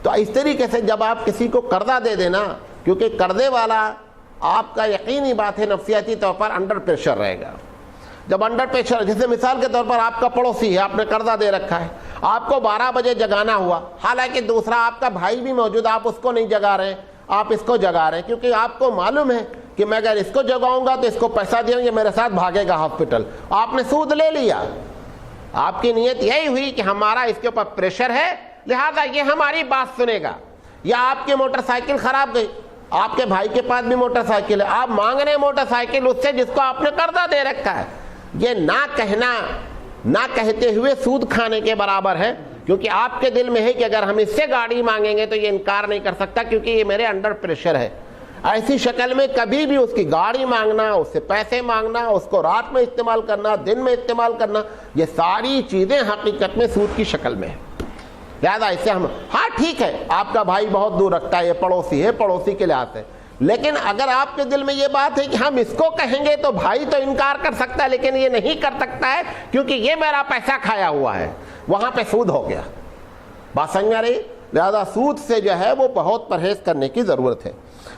تو اس طریقے سے جب آپ کسی کو قرضہ دے دینا, کیونکہ قرضے والا آپ کا یقینی بات ہے نفسیاتی طور پر انڈر پریشر رہے گا. جب انڈر پریشر, جیسے مثال کے طور پر آپ کا پڑوسی ہے, آپ نے قرضہ دے رکھا ہے, آپ کو 12 بجے جگانا ہوا, حالانکہ دوسرا آپ کا بھائی بھی موجود, آپ اس کو نہیں جگا رہے ہیں, آپ اس کو جگا رہے ہیں, کیونکہ آپ کو معلوم ہے کہ میں اگر اس کو جگاؤں گا تو اس کو پیسہ دیں گے, میرے ساتھ بھاگے گا ہاسپٹل. آپ نے سود لے لیا, آپ کی نیت یہی ہوئی کہ ہمارا اس کے اوپر پریشر ہے, لہذا یہ ہماری بات سنے گا. یا آپ کی موٹر سائیکل خراب گئی, آپ کے بھائی کے پاس بھی موٹر سائیکل ہے, آپ مانگ رہے ہیں موٹر سائیکل اس سے جس کو آپ نے قرضہ دے رکھا ہے. یہ نہ کہنا, نہ کہتے ہوئے سود کھانے کے برابر ہے, کیونکہ آپ کے دل میں ہے کہ اگر ہم اس سے گاڑی مانگیں گے تو یہ انکار نہیں کر سکتا کیونکہ یہ میرے انڈر پریشر ہے. ایسی شکل میں کبھی بھی اس کی گاڑی مانگنا، اس سے پیسے مانگنا، اس کو رات میں استعمال کرنا، دن میں استعمال کرنا، یہ ساری چیزیں حقیقت میں سود کی شکل میں ہیں۔ لہذا اس سے ہم ہاں ٹھیک ہے آپ کا بھائی بہت دور رکھتا ہے، یہ پڑوسی ہے، پڑوسی کے لحاظ سے، لیکن اگر آپ کے دل میں یہ بات ہے کہ ہم اس کو کہیں گے تو بھائی تو انکار کر سکتا ہے لیکن یہ نہیں کر سکتا ہے کیونکہ یہ میرا پیسہ کھایا ہوا ہے، وہاں پہ سود ہو گیا۔ بات سمجھ آ رہی؟ لہذا سود سے جو ہے وہ بہت پرہیز کرنے کی ضرورت ہے۔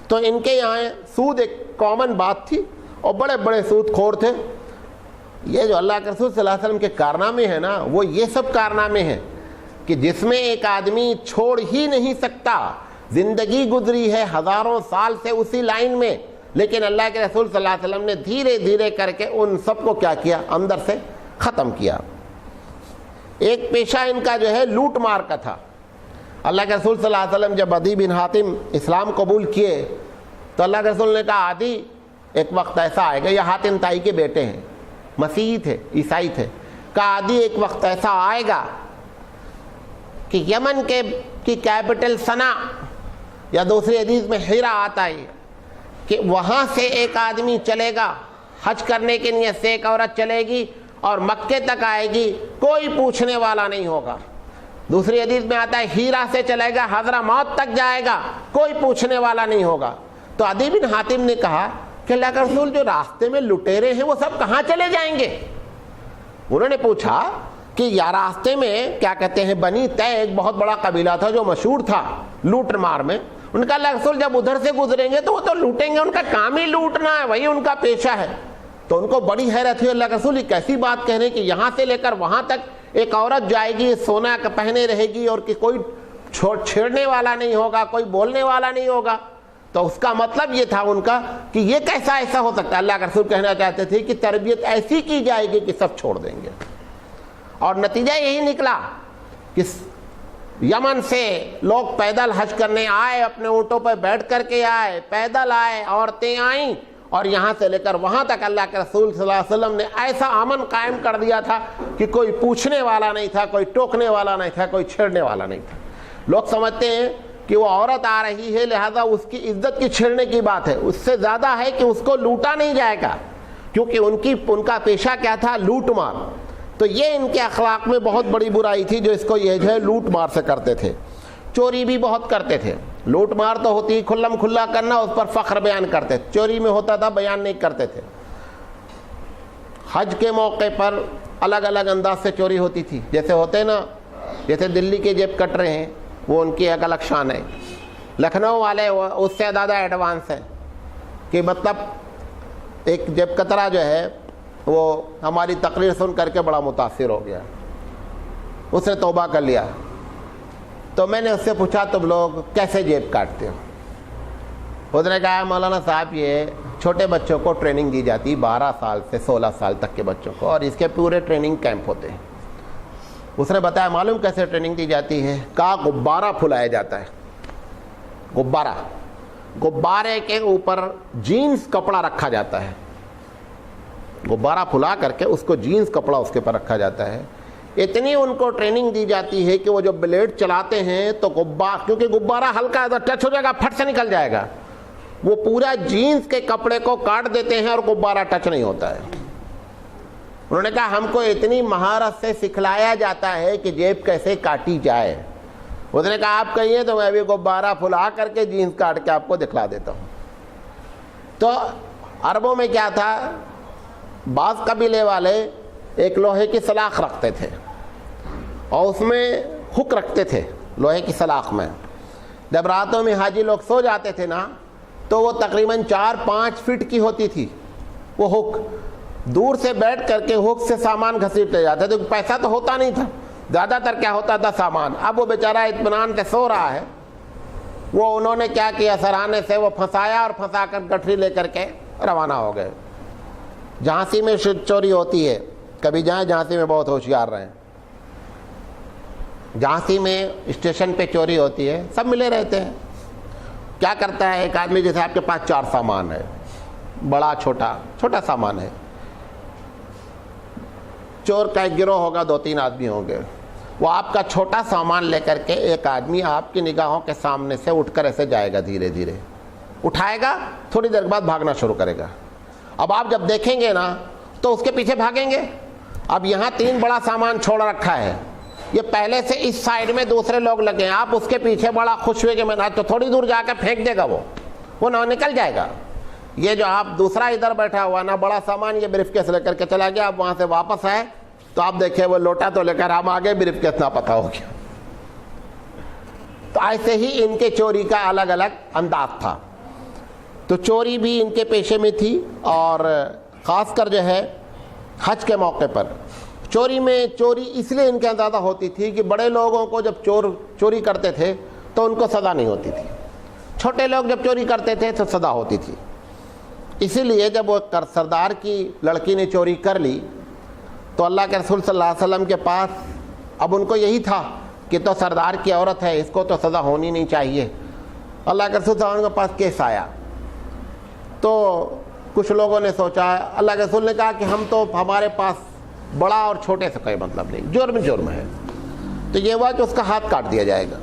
تو ان کے یہاں سود ایک کامن بات تھی اور بڑے بڑے سود خور تھے۔ یہ جو اللہ کے رسول صلی اللہ علیہ وسلم کے کارنامے ہیں نا، وہ یہ سب کارنامے ہیں کہ جس میں ایک آدمی چھوڑ ہی نہیں سکتا، زندگی گزری ہے ہزاروں سال سے اسی لائن میں، لیکن اللہ کے رسول صلی اللہ علیہ وسلم نے دھیرے دھیرے کر کے ان سب کو کیا کیا؟ اندر سے ختم کیا۔ ایک پیشہ ان کا جو ہے لوٹ مار کا تھا۔ اللہ کے رسول صلی اللہ علیہ وسلم جب عدی بن حاتم اسلام قبول کیے تو اللہ کے رسول نے کہا عدی ایک وقت ایسا آئے گا، یہ حاتم تائی کے بیٹے ہیں، مسیحی تھے، عیسائی تھے، کہا عدی ایک وقت ایسا آئے گا کہ یمن کی کیپٹل صنع یا دوسری حدیث میں ہیرا آتا ہے کہ وہاں سے ایک آدمی چلے گا حج کرنے کے نیت سے، ایک عورت چلے گی اور مکے تک آئے گی، کوئی پوچھنے والا نہیں ہوگا۔ دوسری حدیث میں آتا ہے ہیرا سے چلے گا حضرموت تک جائے گا، کوئی پوچھنے والا نہیں ہوگا۔ تو عدی بن حاتم نے کہا کہ اللہ کا رسول جو راستے میں لٹیرے ہیں وہ سب کہاں چلے جائیں گے؟ انہوں نے پوچھا کہ یا راستے میں کیا کہتے ہیں بنی طے ایک بہت بڑا قبیلہ تھا جو مشہور تھا لوٹ مار میں، ان کا اللہ کے رسول جب ادھر سے گزریں گے تو وہ تو لوٹیں گے، ان کا کام ہی لوٹنا ہے، وہی ان کا پیشہ ہے۔ تو ان کو بڑی حیرت ہوئی، اللہ کے رسول یہ کیسی بات کہہ رہے ہیں کہ یہاں سے لے کر وہاں تک ایک عورت جائے گی، سونا کا پہنے رہے گی اور کہ کوئی چھیڑنے والا نہیں ہوگا، کوئی بولنے والا نہیں ہوگا۔ تو اس کا مطلب یہ تھا ان کا کہ یہ کیسا ایسا ہو سکتا ہے؟ اللہ کا رسول کہنا چاہتے تھے کہ تربیت ایسی کی جائے گی کہ سب چھوڑ دیں گے، اور نتیجہ یہی نکلا کہ یمن سے لوگ پیدل حج کرنے آئے، اپنے اونٹوں پر بیٹھ کر کے آئے، پیدل آئے، عورتیں آئیں، اور یہاں سے لے کر وہاں تک اللہ کے رسول صلی اللہ علیہ وسلم نے ایسا امن قائم کر دیا تھا کہ کوئی پوچھنے والا نہیں تھا، کوئی ٹوکنے والا نہیں تھا، کوئی چھیڑنے والا نہیں تھا۔ لوگ سمجھتے ہیں کہ وہ عورت آ رہی ہے لہذا اس کی عزت کی چھیڑنے کی بات ہے، اس سے زیادہ ہے کہ اس کو لوٹا نہیں جائے گا، کیونکہ ان کا پیشہ کیا تھا؟ لوٹ مار۔ تو یہ ان کے اخلاق میں بہت بڑی برائی تھی جو اس کو یہ جو ہے لوٹ مار سے کرتے تھے۔ چوری بھی بہت کرتے تھے، لوٹ مار تو ہوتی کھلم کھلا کرنا، اس پر فخر بیان کرتے، چوری میں ہوتا تھا بیان نہیں کرتے تھے۔ حج کے موقع پر الگ الگ انداز سے چوری ہوتی تھی، جیسے ہوتے نا، جیسے دلی کے جیب کٹ رہے ہیں وہ ان کی ایک الگ شان ہے، لکھنؤ والے اس سے زیادہ ایڈوانس ہے کہ مطلب ایک جیب کترا جو ہے وہ ہماری تقریر سن کر کے بڑا متاثر ہو گیا، اس نے توبہ کر لیا۔ تو میں نے اس سے پوچھا تم لوگ کیسے جیب کاٹتے ہو؟ اس نے کہا مولانا صاحب یہ چھوٹے بچوں کو ٹریننگ دی جاتی 12 سال سے 16 سال تک کے بچوں کو، اور اس کے پورے ٹریننگ کیمپ ہوتے ہیں۔ اس نے بتایا معلوم کیسے ٹریننگ دی جاتی ہے؟ کہا غبارہ پھلایا جاتا ہے، غبارے کے اوپر جینس کپڑا رکھا جاتا ہے، غبارہ پھلا کر کے اس کو جینس کپڑا اس کے اوپر رکھا جاتا ہے۔ اتنی ان کو ٹریننگ دی جاتی ہے کہ وہ جو بلیڈ چلاتے ہیں تو کیونکہ غبارہ ہلکا ٹچ ہو جائے گا پھٹ سے نکل جائے گا، وہ پورا جینس کے کپڑے کو کاٹ دیتے ہیں اور غبارہ ٹچ نہیں ہوتا ہے۔ انہوں نے کہا ہم کو اتنی مہارت سے سکھلایا جاتا ہے کہ جیب کیسے کاٹی جائے۔ اس نے کہا آپ کہیے تو میں بھی غبارہ پھلا کر کے جینس کاٹ کے آپ کو دکھلا دیتا ہوں۔ تو عربوں میں کیا تھا، بعض قبیلے والے ایک لوہے کی سلاخ رکھتے تھے اور اس میں ہک رکھتے تھے لوہے کی سلاخ میں۔ جب راتوں میں حاجی لوگ سو جاتے تھے نا تو وہ تقریباً 4-5 فٹ کی ہوتی تھی وہ ہک، دور سے بیٹھ کر کے ہک سے سامان گھسیٹ لے جاتے تھے، پیسہ تو ہوتا نہیں تھا، زیادہ تر کیا ہوتا تھا سامان۔ اب وہ بیچارہ اطمینان سے سو رہا ہے، وہ انہوں نے کیا کیا سرانے سے وہ پھنسایا اور پھنسا کر گٹھری لے کر کے روانہ ہو گئے۔ جھانسی میں چوری ہوتی ہے، کبھی جائیں، جھانسی میں بہت ہوشیار رہیں، جھانسی میں اسٹیشن پہ چوری ہوتی ہے، سب ملے رہتے ہیں۔ کیا کرتا ہے ایک آدمی، جیسے آپ کے پاس 4 سامان ہے، بڑا چھوٹا سامان ہے، چور کا ایک گروہ ہوگا، 2-3 آدمی ہوں گے، وہ آپ کا چھوٹا سامان لے کر کے ایک آدمی آپ کی نگاہوں کے سامنے سے اٹھ کر ایسے جائے گا دھیرے دھیرے، اٹھائے گا, تھوڑی دیر بعد بھاگنا شروع کرے گا. اب آپ جب دیکھیں گے نا تو اس کے پیچھے بھاگیں گے. اب یہاں 3 بڑا سامان چھوڑ رکھا ہے, یہ پہلے سے اس سائیڈ میں دوسرے لوگ لگے ہیں, آپ اس کے پیچھے بڑا خوش ہوئے کہ میں تو تھوڑی دور جا کے پھینک دے گا, وہ نہ نکل جائے گا. یہ جو آپ دوسرا ادھر بیٹھا ہوا نا بڑا سامان, یہ بریف کیس لے کر کے چلا گیا. آپ وہاں سے واپس آئے تو آپ دیکھیں وہ لوٹا تو لے کر ہم آگے, بریف کیس نہ پتا ہو گیا. تو ایسے ہی ان کے چوری کا الگ الگ انداز تھا. تو چوری بھی ان کے پیشے میں تھی, اور خاص کر جو ہے حج کے موقع پر چوری اس لیے ان کے زیادہ ہوتی تھی کہ بڑے لوگوں کو جب چوری کرتے تھے تو ان کو سزا نہیں ہوتی تھی, چھوٹے لوگ جب چوری کرتے تھے تو سزا ہوتی تھی. اسی لیے جب وہ سردار کی لڑکی نے چوری کر لی تو اللہ کے رسول صلی اللہ علیہ وسلم کے پاس, اب ان کو یہی تھا کہ تو سردار کی عورت ہے, اس کو تو سزا ہونی نہیں چاہیے. اللہ کے رسول صلی اللہ علیہ وسلم کے پاس کیس آیا تو کچھ لوگوں نے سوچا, اللہ کے رسول نے کہا کہ ہمارے پاس بڑا اور چھوٹے سے کوئی مطلب نہیں, جرم ہے. تو یہ ہوا کہ اس کا ہاتھ کاٹ دیا جائے گا.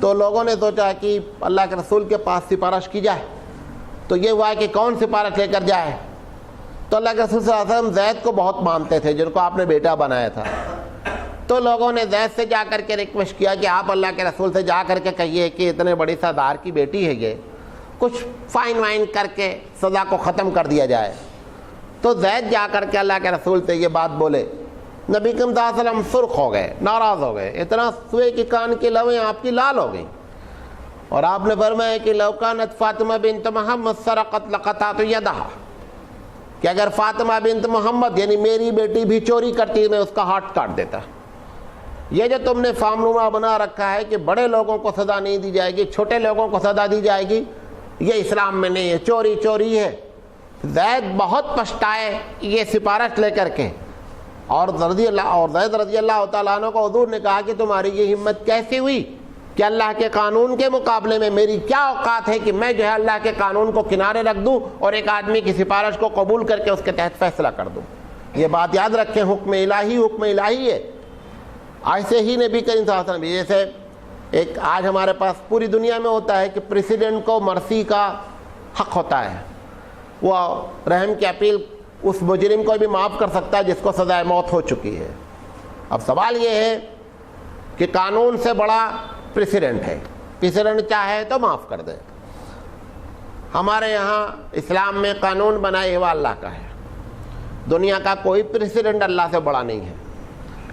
تو لوگوں نے سوچا کہ اللہ کے رسول کے پاس سفارش کی جائے. تو یہ ہوا کہ کون سفارش لے کر جائے. تو اللہ کے رسول صلی اللہ علیہ وسلم زید کو بہت مانتے تھے, جن کو آپ نے بیٹا بنایا تھا. تو لوگوں نے زید سے جا کر کے ریکویسٹ کیا کہ آپ اللہ کے رسول سے جا کر کے کہیے کہ اتنے بڑی سردار کی بیٹی ہے, یہ کچھ فائن وائن کر کے سزا کو ختم کر دیا جائے. تو زید جا کر کے اللہ کے رسول سے یہ بات بولے. نبی کریم صلی اللہ علیہ وسلم سرخ ہو گئے, ناراض ہو گئے, اتنا سوئے کی کان کی لویں آپ کی لال ہو گئی. اور آپ نے فرمایا کہ لو کانت فاطمہ بنت محمد سرقت لقطعت یدہا, کہ اگر فاطمہ بنت محمد یعنی میری بیٹی بھی چوری کرتی میں اس کا ہاتھ کاٹ دیتا. یہ جو تم نے فارمولہ بنا رکھا ہے کہ بڑے لوگوں کو سزا نہیں دی جائے گی, چھوٹے لوگوں کو سزا دی جائے گی, یہ اسلام میں نہیں ہے. چوری ہے. زید بہت پچھتائے یہ سفارش لے کر کے, اور زید رضی اللہ تعالیٰ عنہ کو حضور نے کہا کہ تمہاری یہ ہمت کیسے ہوئی کہ اللہ کے قانون کے مقابلے میں میری کیا اوقات ہے کہ میں جو ہے اللہ کے قانون کو کنارے رکھ دوں اور ایک آدمی کی سفارش کو قبول کر کے اس کے تحت فیصلہ کر دوں. یہ بات یاد رکھیں, حکم الہی ہے. ایسے ہی نبی کریم صلی اللہ علیہ وسلم, جیسے ایک آج ہمارے پاس پوری دنیا میں ہوتا ہے کہ پریسیڈنٹ کو مرسی کا حق ہوتا ہے, وہ رحم کی اپیل اس مجرم کو بھی معاف کر سکتا ہے جس کو سزائے موت ہو چکی ہے. اب سوال یہ ہے کہ قانون سے بڑا پریسیڈنٹ ہے, پریسیڈنٹ چاہے تو معاف کر دے. ہمارے یہاں اسلام میں قانون بنائے ہوا اللہ کا ہے, دنیا کا کوئی پریسیڈنٹ اللہ سے بڑا نہیں ہے,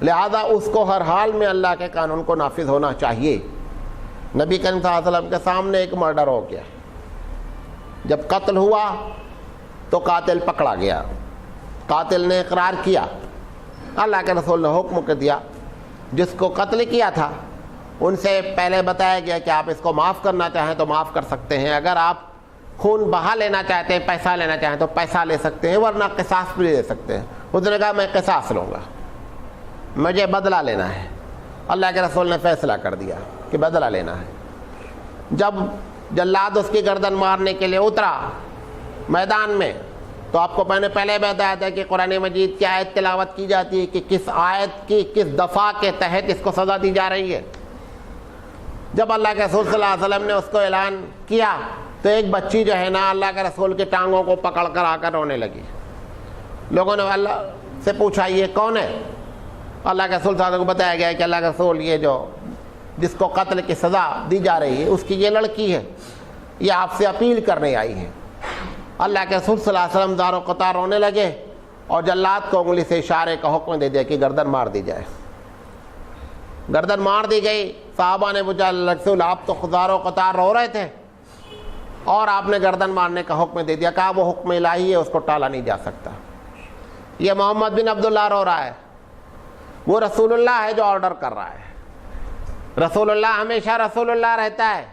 لہذا اس کو ہر حال میں اللہ کے قانون کو نافذ ہونا چاہیے. نبی کریم صلی اللہ علیہ وسلم کے سامنے ایک مرڈر ہو گیا, جب قتل ہوا تو قاتل پکڑا گیا, قاتل نے اقرار کیا. اللہ کے رسول نے حکم کر دیا جس کو قتل کیا تھا ان سے پہلے بتایا گیا کہ آپ اس کو معاف کرنا چاہیں تو معاف کر سکتے ہیں, اگر آپ خون بہا لینا چاہتے ہیں, پیسہ لینا چاہیں تو پیسہ لے سکتے ہیں, ورنہ قصاص بھی لے سکتے ہیں. اس نے کہا میں قصاص لوں گا, مجھے بدلہ لینا ہے. اللہ کے رسول نے فیصلہ کر دیا کہ بدلہ لینا ہے. جب جلاد اس کی گردن مارنے کے لیے اترا میدان میں تو آپ کو میں نے پہلے بتایا تھا کہ قرآن مجید کی آیت تلاوت کی جاتی ہے کہ کس آیت کی کس دفعہ کے تحت اس کو سزا دی جا رہی ہے. جب اللہ کے رسول صلی اللہ علیہ وسلم نے اس کو اعلان کیا تو ایک بچی جو ہے نا اللہ کے رسول کے ٹانگوں کو پکڑ کر آ کر رونے لگی. لوگوں نے اللہ سے پوچھا یہ کون ہے؟ اللہ کے رسول صلی اللہ علیہ وسلم کو بتایا گیا کہ اللہ کے رسول یہ جو جس کو قتل کی سزا دی جا رہی ہے اس کی یہ لڑکی ہے, یہ آپ سے اپیل کرنے آئی ہے. اللہ کے رسول صلی اللہ علیہ وسلم زار و قطار رونے لگے اور جلاد کو انگلی سے اشارے کا حکم دے دیا کہ گردن مار دی جائے. گردن مار دی گئی. صحابہ نے پوچھا اللہ کے رسول آپ تو زار و قطار رو رہے تھے اور آپ نے گردن مارنے کا حکم دے دیا. کہا وہ حکم الہی ہے, اس کو ٹالا نہیں جا سکتا. یہ محمد بن عبداللہ رو رہا ہے, وہ رسول اللہ ہے جو آرڈر کر رہا ہے. رسول اللہ ہمیشہ رسول اللہ رہتا ہے,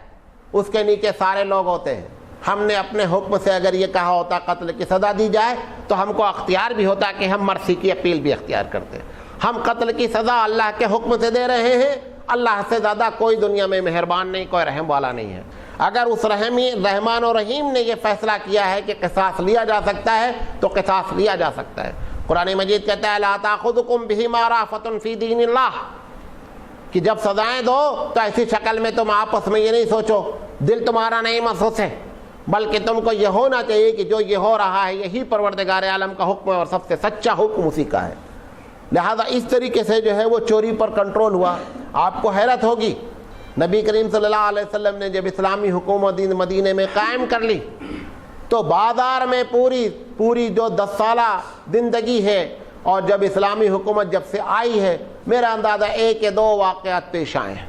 اس کے نیچے سارے لوگ ہوتے ہیں. ہم نے اپنے حکم سے اگر یہ کہا ہوتا قتل کی سزا دی جائے تو ہم کو اختیار بھی ہوتا کہ ہم مرسی کی اپیل بھی اختیار کرتے. ہم قتل کی سزا اللہ کے حکم سے دے رہے ہیں. اللہ سے زیادہ کوئی دنیا میں مہربان نہیں, کوئی رحم والا نہیں ہے. اگر اس رحمان و رحیم نے یہ فیصلہ کیا ہے کہ قصاص لیا جا سکتا ہے تو قصاص لیا جا سکتا ہے. قرآن مجید کہتا ہے لا تاخذکم بہما رأفۃ فی دین اللہ, کہ جب سزائیں دو تو ایسی شکل میں تم آپس میں یہ نہیں سوچو, دل تمہارا نہیں محسوس ہے, بلکہ تم کو یہ ہونا چاہیے کہ جو یہ ہو رہا ہے یہی پروردگار عالم کا حکم ہے اور سب سے سچا حکم اسی کا ہے. لہذا اس طریقے سے جو ہے وہ چوری پر کنٹرول ہوا. آپ کو حیرت ہوگی نبی کریم صلی اللہ علیہ وسلم نے جب اسلامی حکومت مدینے میں قائم کر لی تو بازار میں پوری جو 10 سالہ زندگی ہے اور جب اسلامی حکومت جب سے آئی ہے میرا اندازہ 1 یا 2 واقعات پیش آئے ہیں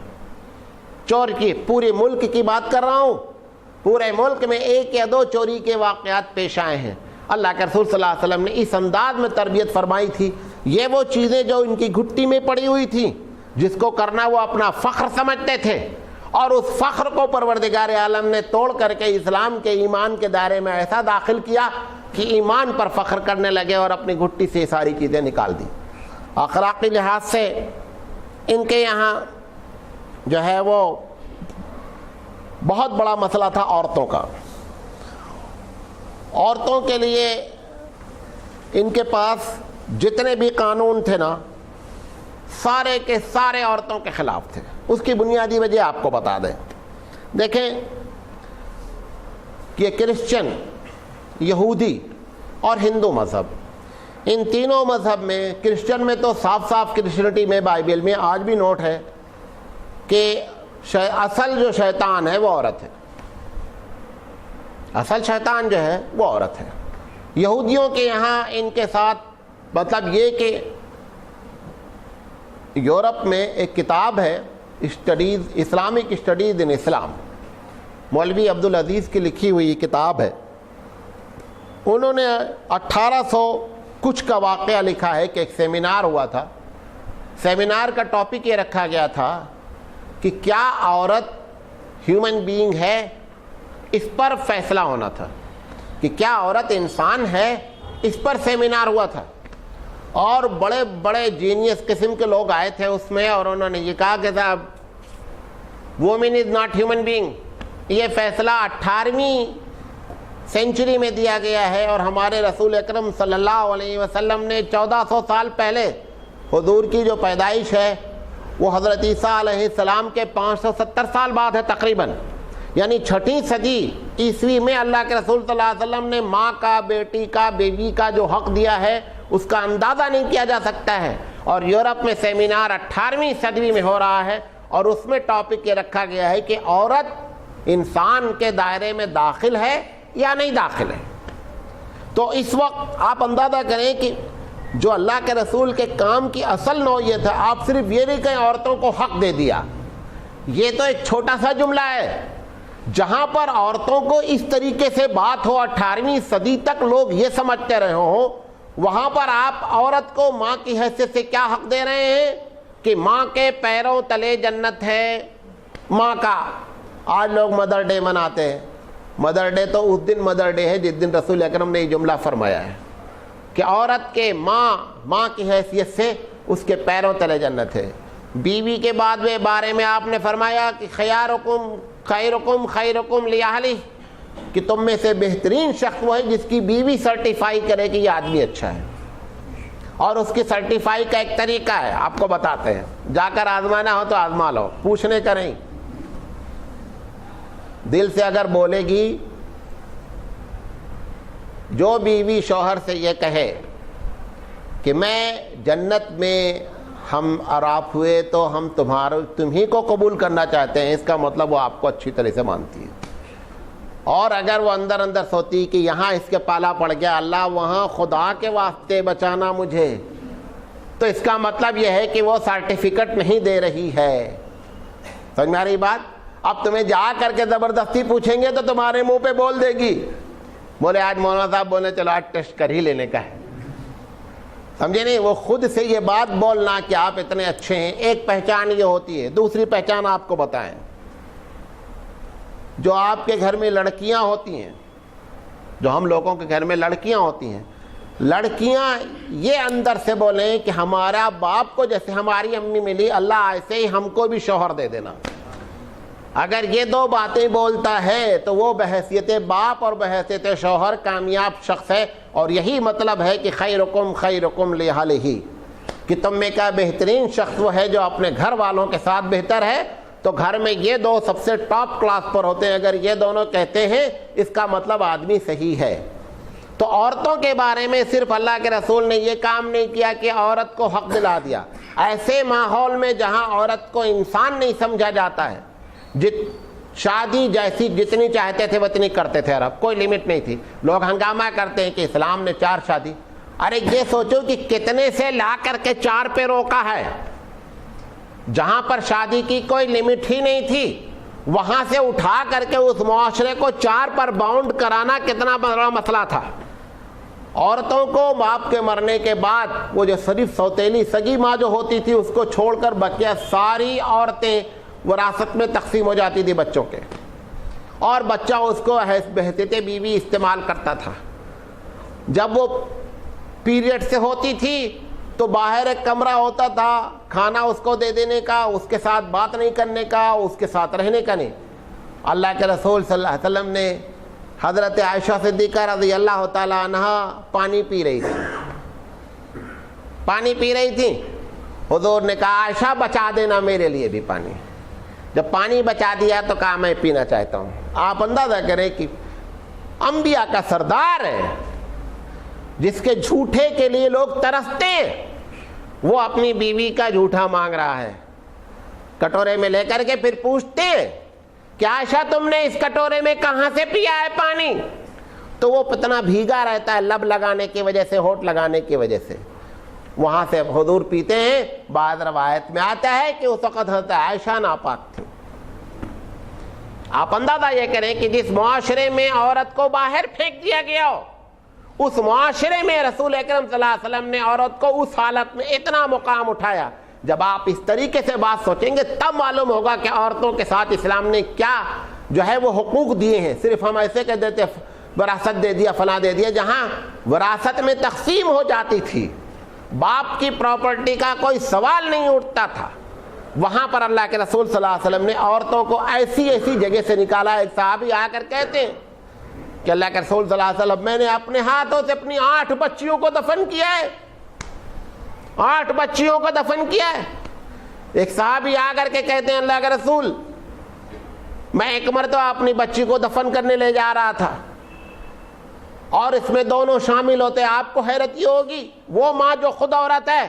چور کی. پورے ملک کی بات کر رہا ہوں, پورے ملک میں 1 یا 2 چوری کے واقعات پیش آئے ہیں. اللہ کے رسول صلی اللہ علیہ وسلم نے اس انداز میں تربیت فرمائی تھی. یہ وہ چیزیں جو ان کی گھٹی میں پڑی ہوئی تھیں جس کو کرنا وہ اپنا فخر سمجھتے تھے, اور اس فخر کو پروردگار عالم نے توڑ کر کے اسلام کے ایمان کے دائرے میں ایسا داخل کیا کہ ایمان پر فخر کرنے لگے اور اپنی گھٹی سے ساری چیزیں نکال دی. اخلاقی لحاظ سے ان کے یہاں جو ہے وہ بہت بڑا مسئلہ تھا عورتوں کا. عورتوں کے لیے ان کے پاس جتنے بھی قانون تھے نا سارے کے سارے عورتوں کے خلاف تھے. اس کی بنیادی وجہ آپ کو بتا دیں. دیکھیں کہ کرسچن, یہودی اور ہندو مذہب, ان تینوں مذہب میں کرسچن میں تو صاف صاف کرسچنٹی میں بائبل میں آج بھی نوٹ ہے کہ اصل جو شیطان ہے وہ عورت ہے. اصل شیطان جو ہے وہ عورت ہے. یہودیوں کے یہاں ان کے ساتھ مطلب یہ کہ یورپ میں ایک کتاب ہے اسٹڈیز, اسلامک اسٹڈیز ان اسلام, مولوی عبدالعزیز کی لکھی ہوئی کتاب ہے. انہوں نے 1800 کچھ کا واقعہ لکھا ہے کہ ایک سیمینار ہوا تھا. سیمینار کا ٹاپک یہ رکھا گیا تھا کہ کیا عورت ہیومن بینگ ہے, اس پر فیصلہ ہونا تھا کہ کیا عورت انسان ہے, اس پر سیمینار ہوا تھا. اور بڑے بڑے جینیس قسم کے لوگ آئے تھے اس میں, اور انہوں نے یہ کہا کہ صاحب woman is not human being. یہ فیصلہ 18ویں سینچری میں دیا گیا ہے, اور ہمارے رسول اکرم صلی اللہ علیہ وسلم نے 1400 سال پہلے حضور کی جو پیدائش ہے وہ حضرت عیسیٰ علیہ السلام کے 570 سال بعد ہے تقریباً, یعنی 6ٹھی صدی عیسوی میں اللہ کے رسول صلی اللہ علیہ وسلم نے ماں کا, بیٹی کا, بیوی کا جو حق دیا ہے اس کا اندازہ نہیں کیا جا سکتا ہے. اور یورپ میں سیمینار 18ویں صدی میں ہو رہا ہے, اور اس میں ٹاپک یہ رکھا گیا ہے کہ عورت انسان کے دائرے میں داخل ہے یا نہیں داخل ہے. تو اس وقت آپ اندازہ کریں کہ جو اللہ کے رسول کے کام کی اصل نوعیت ہے, آپ صرف یہ نہیں کہیں عورتوں کو حق دے دیا, یہ تو ایک چھوٹا سا جملہ ہے. جہاں پر عورتوں کو اس طریقے سے بات ہو, 18ویں صدی تک لوگ یہ سمجھتے رہے ہوں, وہاں پر آپ عورت کو ماں کی حیثیت سے کیا حق دے رہے ہیں کہ ماں کے پیروں تلے جنت ہے ماں کا. آج لوگ مدر ڈے مناتے ہیں. مدر ڈے تو اس دن مدر ڈے ہے جس دن رسول اکرم نے یہ جملہ فرمایا ہے کہ عورت کے ماں کی حیثیت سے اس کے پیروں تلے جنت ہے. بیوی کے بعد میں بارے میں آپ نے فرمایا کہ خیرکم خیرکم لأہلہ, کہ تم میں سے بہترین شخص وہ ہے جس کی بیوی سرٹیفائی کرے کہ یہ آدمی اچھا ہے. اور اس کی سرٹیفائی کا ایک طریقہ ہے, آپ کو بتاتے ہیں. جا کر آزمانا ہو تو آزما لو, پوچھنے کا نہیں. دل سے اگر بولے گی, جو بیوی شوہر سے یہ کہے کہ میں جنت میں ہم عراف ہوئے تو ہم تمہیں کو قبول کرنا چاہتے ہیں, اس کا مطلب وہ آپ کو اچھی طرح سے مانتی ہے. اور اگر وہ اندر اندر سوتی کہ یہاں اس کے پالا پڑ گیا, اللہ وہاں خدا کے واسطے بچانا مجھے, تو اس کا مطلب یہ ہے کہ وہ سرٹیفکیٹ نہیں دے رہی ہے. سمجھ میں آ رہی بات؟ اب تمہیں جا کر کے زبردستی پوچھیں گے تو تمہارے منہ پہ بول دے گی, بولے آج مولانا صاحب بولے چلو آج ٹیسٹ کر ہی لینے کا ہے. سمجھے نہیں؟ وہ خود سے یہ بات بولنا کہ آپ اتنے اچھے ہیں, ایک پہچان یہ ہوتی ہے. دوسری پہچان آپ کو بتائیں, جو آپ کے گھر میں لڑکیاں ہوتی ہیں, جو ہم لوگوں کے گھر میں لڑکیاں ہوتی ہیں, لڑکیاں یہ اندر سے بولیں کہ ہمارا باپ کو جیسے ہماری امی ملی, اللہ ایسے ہی ہم کو بھی شوہر دے دینا. اگر یہ دو باتیں بولتا ہے تو وہ بحیثیت باپ اور بحیثیت شوہر کامیاب شخص ہے. اور یہی مطلب ہے کہ خیرکم خیرکم لأہلہ, کہ تم میں کا بہترین شخص وہ ہے جو اپنے گھر والوں کے ساتھ بہتر ہے. تو گھر میں یہ دو سب سے ٹاپ کلاس پر ہوتے ہیں. اگر یہ دونوں کہتے ہیں اس کا مطلب آدمی صحیح ہے. تو عورتوں کے بارے میں صرف اللہ کے رسول نے یہ کام نہیں کیا کہ عورت کو حق دلا دیا. ایسے ماحول میں جہاں عورت کو انسان نہیں سمجھا جاتا ہے، شادی جیسی جتنی چاہتے تھے اتنی کرتے تھے عرب، کوئی لمٹ نہیں تھی. لوگ ہنگامہ کرتے ہیں کہ اسلام نے 4 شادی. ارے یہ سوچو کہ کتنے سے لا کر کے 4 پہ روکا ہے. جہاں پر شادی کی کوئی لمٹ ہی نہیں تھی وہاں سے اٹھا کر کے اس معاشرے کو 4 پر باؤنڈ کرانا کتنا بڑا مسئلہ تھا. عورتوں کو باپ کے مرنے کے بعد وہ جو صرف سوتیلی سگی ماں جو ہوتی تھی اس کو چھوڑ کر بقیہ ساری عورتیں وراثت میں تقسیم ہو جاتی تھی بچوں کے، اور بچہ اس کو بحیثیت بیوی استعمال کرتا تھا. جب وہ پیریڈ سے ہوتی تھی تو باہر ایک کمرہ ہوتا تھا، کھانا اس کو دے دینے کا، اس کے ساتھ بات نہیں کرنے کا، اس کے ساتھ رہنے کا نہیں. اللہ کے رسول صلی اللہ علیہ وسلم نے حضرت عائشہ صدیقہ رضی اللہ تعالیٰ عنہ پانی پی رہی تھی. حضور نے کہا عائشہ بچا دینا میرے لیے بھی پانی. جب پانی بچا دیا تو کہا میں پینا چاہتا ہوں. آپ اندازہ کریں کہ انبیاء کا سردار ہے جس کے جھوٹے کے لیے لوگ ترستے ہیں، وہ اپنی بیوی کا جھوٹا مانگ رہا ہے. کٹورے میں لے کر کے پھر پوچھتے ہیں کہ عائشہ تم نے اس کٹورے میں کہاں سے پیا ہے پانی؟ تو وہ اتنا بھیگا رہتا ہے لب لگانے کی وجہ سے، ہونٹ لگانے کی وجہ سے. وہاں سے حضور پیتے ہیں. بعض روایت میں آتا ہے کہ اس وقت حضرت عائشہ ناپاک تھی. آپ اندازہ یہ کریں کہ جس معاشرے میں عورت کو باہر پھینک دیا گیا ہو، اس معاشرے میں رسول اکرم صلی اللہ علیہ وسلم نے عورت کو اس حالت میں اتنا مقام اٹھایا. جب آپ اس طریقے سے بات سوچیں گے تب معلوم ہوگا کہ عورتوں کے ساتھ اسلام نے کیا جو ہے وہ حقوق دیے ہیں. صرف ہم ایسے کہہ دیتے وراثت دے دیا فلاں دے دیا. جہاں وراثت میں تقسیم ہو جاتی تھی، باپ کی پراپرٹی کا کوئی سوال نہیں اٹھتا تھا، وہاں پر اللہ کے رسول صلی اللہ علیہ وسلم نے عورتوں کو ایسی جگہ سے نکالا. ایک صحابی آ کر کہتے ہیں کہ اللہ کے رسول صلی اللہ علیہ وسلم میں نے اپنے ہاتھوں سے اپنی 8 بچیوں کو دفن کیا ہے. 8 بچیوں کو دفن کیا ہے. ایک صحابی آ کر کے کہتے ہیں اللہ کے رسول میں ایک مرتبہ اپنی بچی کو دفن کرنے لے جا رہا تھا اور اس میں دونوں شامل ہوتے. آپ کو حیرت یہ ہوگی وہ ماں جو خود عورت ہے،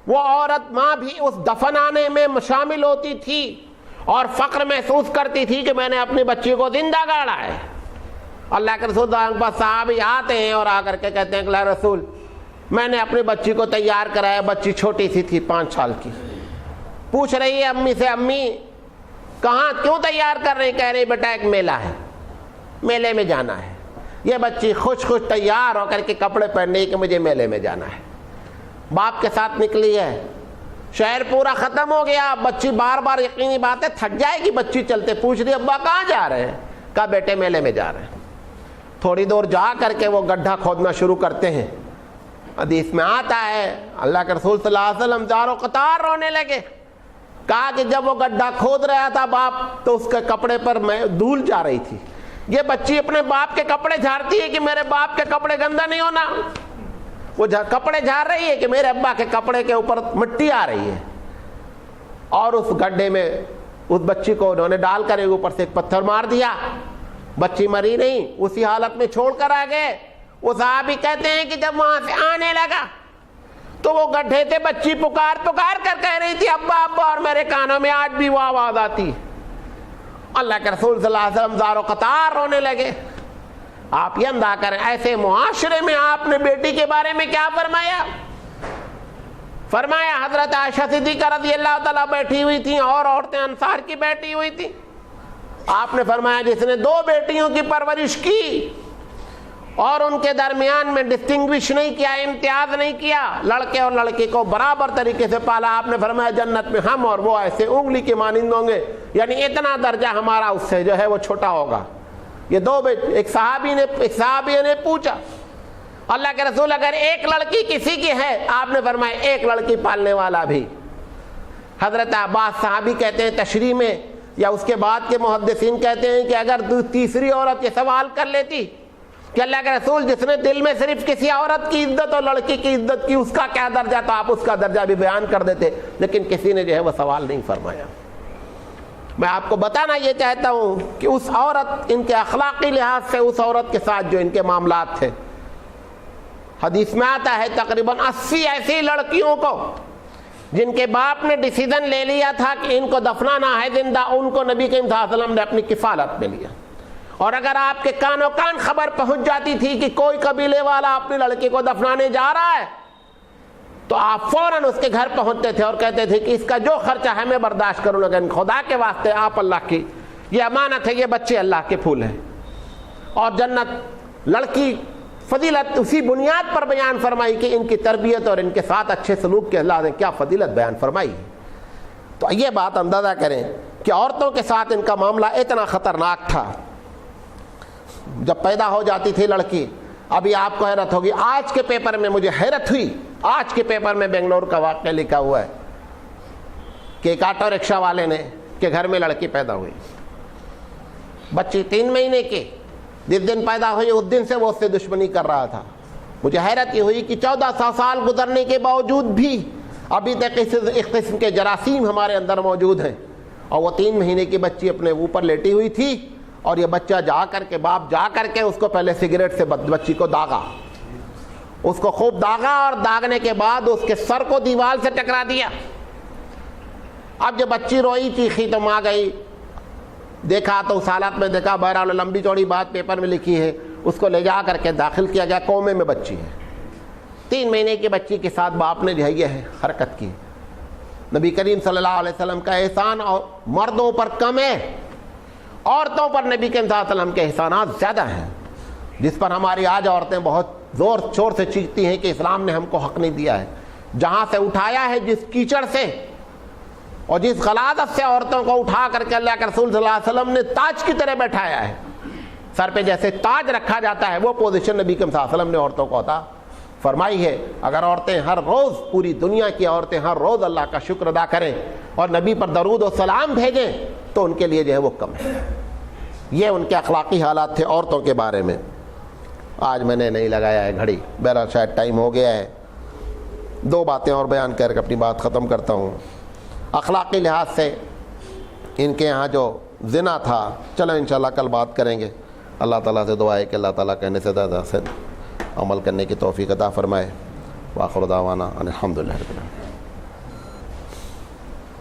وہ عورت ماں بھی اس دفنانے میں شامل ہوتی تھی اور فخر محسوس کرتی تھی کہ میں نے اپنی بچی کو زندہ گاڑا ہے. اللہ کے رسول صحابی آتے ہیں اور آ کر کے کہتے ہیں کہ اللہ رسول میں نے اپنی بچی کو تیار کرایا. بچی چھوٹی سی تھی 5 سال کی. پوچھ رہی ہے امی سے امی کہاں کیوں تیار کر رہی؟ کہہ رہی بیٹا ایک میلہ ہے، میلے میں جانا ہے. یہ بچی خوش تیار ہو کر کے کپڑے پہن رہی کہ مجھے میلے میں جانا ہے. باپ کے ساتھ نکلی ہے، شہر پورا ختم ہو گیا. بچی بار بار یقینی بات ہے تھک جائے گی بچی چلتے. پوچھ رہی ابا کہاں جا رہے ہیں؟ کہا بیٹے میلے میں جا رہے ہیں. تھوڑی دور جا کر کے وہ گڈھا کھودنا شروع کرتے ہیں. حدیث میں آتا ہے اللہ کے رسول صلی اللہ علیہ وسلم چاروں قطار رونے لگے. کہا کہ جب وہ گڈھا کھود رہا تھا باپ تو اس کے کپڑے پر میں دھول جا رہی تھی. یہ بچی اپنے باپ کے کپڑے جھاڑتی ہے کہ میرے باپ کے کپڑے گندا نہیں ہونا. وہ کپڑے جھاڑ رہی ہے کہ میرے ابا کے کپڑے کے اوپر مٹی آ رہی ہے. اور اس گڈھے میں اس بچی کو انہوں نے ڈال کر اوپر سے ایک پتھر مار دیا. بچی مری نہیں، اسی حالت میں چھوڑ کر آ گئے. وہ صحابی کہتے ہیں کہ جب وہاں سے آنے لگا تو وہ گڈھے سے بچی پکار کر کہہ رہی تھی ابا ابا، اور میرے کانوں میں آج بھی وہ آواز آتی. اللہ کے رسول صلی اللہ علیہ وسلم زارو قطار رونے لگے. آپ یہ اندازہ کریں ایسے معاشرے میں آپ نے بیٹی کے بارے میں کیا فرمایا حضرت عائشہ صدیقہ رضی اللہ تعالیٰ بیٹھی ہوئی تھیں اور عورتیں انصار کی بیٹھی ہوئی تھیں. آپ نے فرمایا جس نے 2 بیٹیوں کی پرورش کی اور ان کے درمیان میں ڈسٹنگوش نہیں کیا، امتیاز نہیں کیا، لڑکے اور لڑکی کو برابر طریقے سے پالا، آپ نے فرمایا جنت میں ہم اور وہ ایسے انگلی کے مانند ہوں گے. یعنی اتنا درجہ ہمارا اس سے جو ہے وہ چھوٹا ہوگا. یہ 2 ایک صحابی نے پوچھا اللہ کے رسول اگر ایک لڑکی کسی کی ہے، آپ نے فرمایا ایک لڑکی پالنے والا بھی. حضرت عباس صحابی کہتے ہیں تشریح میں یا اس کے بعد کے محدثین کہتے ہیں کہ اگر تیسری عورت یہ سوال کر لیتی کہ اللہ کے رسول جس نے دل میں صرف کسی عورت کی عزت اور لڑکی کی عزت کی اس کا کیا درجہ، تو آپ اس کا درجہ بھی بیان کر دیتے. لیکن کسی نے جو ہے وہ سوال نہیں فرمایا. میں آپ کو بتانا یہ چاہتا ہوں کہ اس عورت، ان کے اخلاقی لحاظ سے اس عورت کے ساتھ جو ان کے معاملات تھے، حدیث میں آتا ہے تقریباً 80 ایسی لڑکیوں کو جن کے باپ نے ڈیسیزن لے لیا تھا کہ ان کو دفنانا ہے زندہ، ان کو نبی کریم صلی اللہ علیہ وسلم نے اپنی کفالت میں لیا. اور اگر آپ کے کانوں کان خبر پہنچ جاتی تھی کہ کوئی قبیلے والا اپنی لڑکی کو دفنانے جا رہا ہے تو آپ فوراً اس کے گھر پہنچتے تھے اور کہتے تھے کہ اس کا جو خرچہ ہے میں برداشت کروں، لیکن خدا کے واسطے آپ اللہ کی یہ امانت ہے، یہ بچے اللہ کے پھول ہیں. اور جنت لڑکی فضیلت اسی بنیاد پر بیان فرمائی کہ ان کی تربیت اور ان کے ساتھ اچھے سلوک کے اللہ نے کیا فضیلت بیان فرمائی. تو یہ بات اندازہ کریں کہ عورتوں کے ساتھ ان کا معاملہ اتنا خطرناک تھا. جب پیدا ہو جاتی تھی لڑکی، ابھی آپ کو حیرت ہوگی، آج کے پیپر میں مجھے حیرت ہوئی، آج کے پیپر میں بنگلور کا واقعہ لکھا ہوا ہے کہ ایک آٹو رکشہ والے نے کہ گھر میں لڑکی پیدا ہوئی، بچی 3 مہینے کی، جس دن پیدا ہوئی اس دن سے وہ اس سے دشمنی کر رہا تھا. مجھے حیرت یہ ہوئی کہ 1400 سال گزرنے کے باوجود بھی ابھی تک اس قسم کے جراثیم ہمارے اندر موجود ہیں. اور وہ 3 مہینے کی بچی اپنے اوپر لیٹی ہوئی تھی اور یہ بچہ جا کر کے باپ جا کر کے اس کو پہلے سگریٹ سے بچی کو داغا، اس کو خوب داغا اور داغنے کے بعد اس کے سر کو دیوار سے ٹکرا دیا. اب جب بچی روئی چیخی تو ماں گئی، دیکھا تو اس حالت میں دیکھا، بہرحال لمبی چوڑی بات پیپر میں لکھی ہے، اس کو لے جا کر کے داخل کیا گیا، کومے میں بچی ہے. 3 مہینے کی بچی کے ساتھ باپ نے جو ہے یہ حرکت کی. نبی کریم صلی اللہ علیہ وسلم کا احسان اور مردوں پر کم ہے، عورتوں پر نبی کریم صلی اللہ علیہ وسلم کے احسانات زیادہ ہیں، جس پر ہماری آج عورتیں بہت زور شور سے چیختی ہیں کہ اسلام نے ہم کو حق نہیں دیا ہے. جہاں سے اٹھایا ہے، جس کیچڑ سے اور جس غلاظت سے عورتوں کو اٹھا کر کے اللہ کے رسول صلی اللہ علیہ وسلم نے تاج کی طرح بیٹھایا ہے، سر پہ جیسے تاج رکھا جاتا ہے وہ پوزیشن نبی کریم صلی اللہ علیہ وسلم نے عورتوں کو عطا فرمائی ہے. اگر عورتیں ہر روز، پوری دنیا کی عورتیں ہر روز اللہ کا شکر ادا کریں اور نبی پر درود و سلام بھیجیں تو ان کے لیے جو ہے وہ کم ہے. یہ ان کے اخلاقی حالات تھے عورتوں کے بارے میں. آج میں نے نہیں لگایا ہے گھڑی، بہرحال شاید ٹائم ہو گیا ہے. 2 باتیں اور بیان کر کے اپنی بات ختم کرتا ہوں. اخلاقی لحاظ سے ان کے یہاں جو زنا تھا، چلو انشاءاللہ کل بات کریں گے. اللہ تعالیٰ سے دعا ہے کہ اللہ تعالیٰ کہنے سے زیادہ سے عمل کرنے کی توفیق عطا فرمائے. وآخر دعوانا ان الحمد للہ رب العالمین.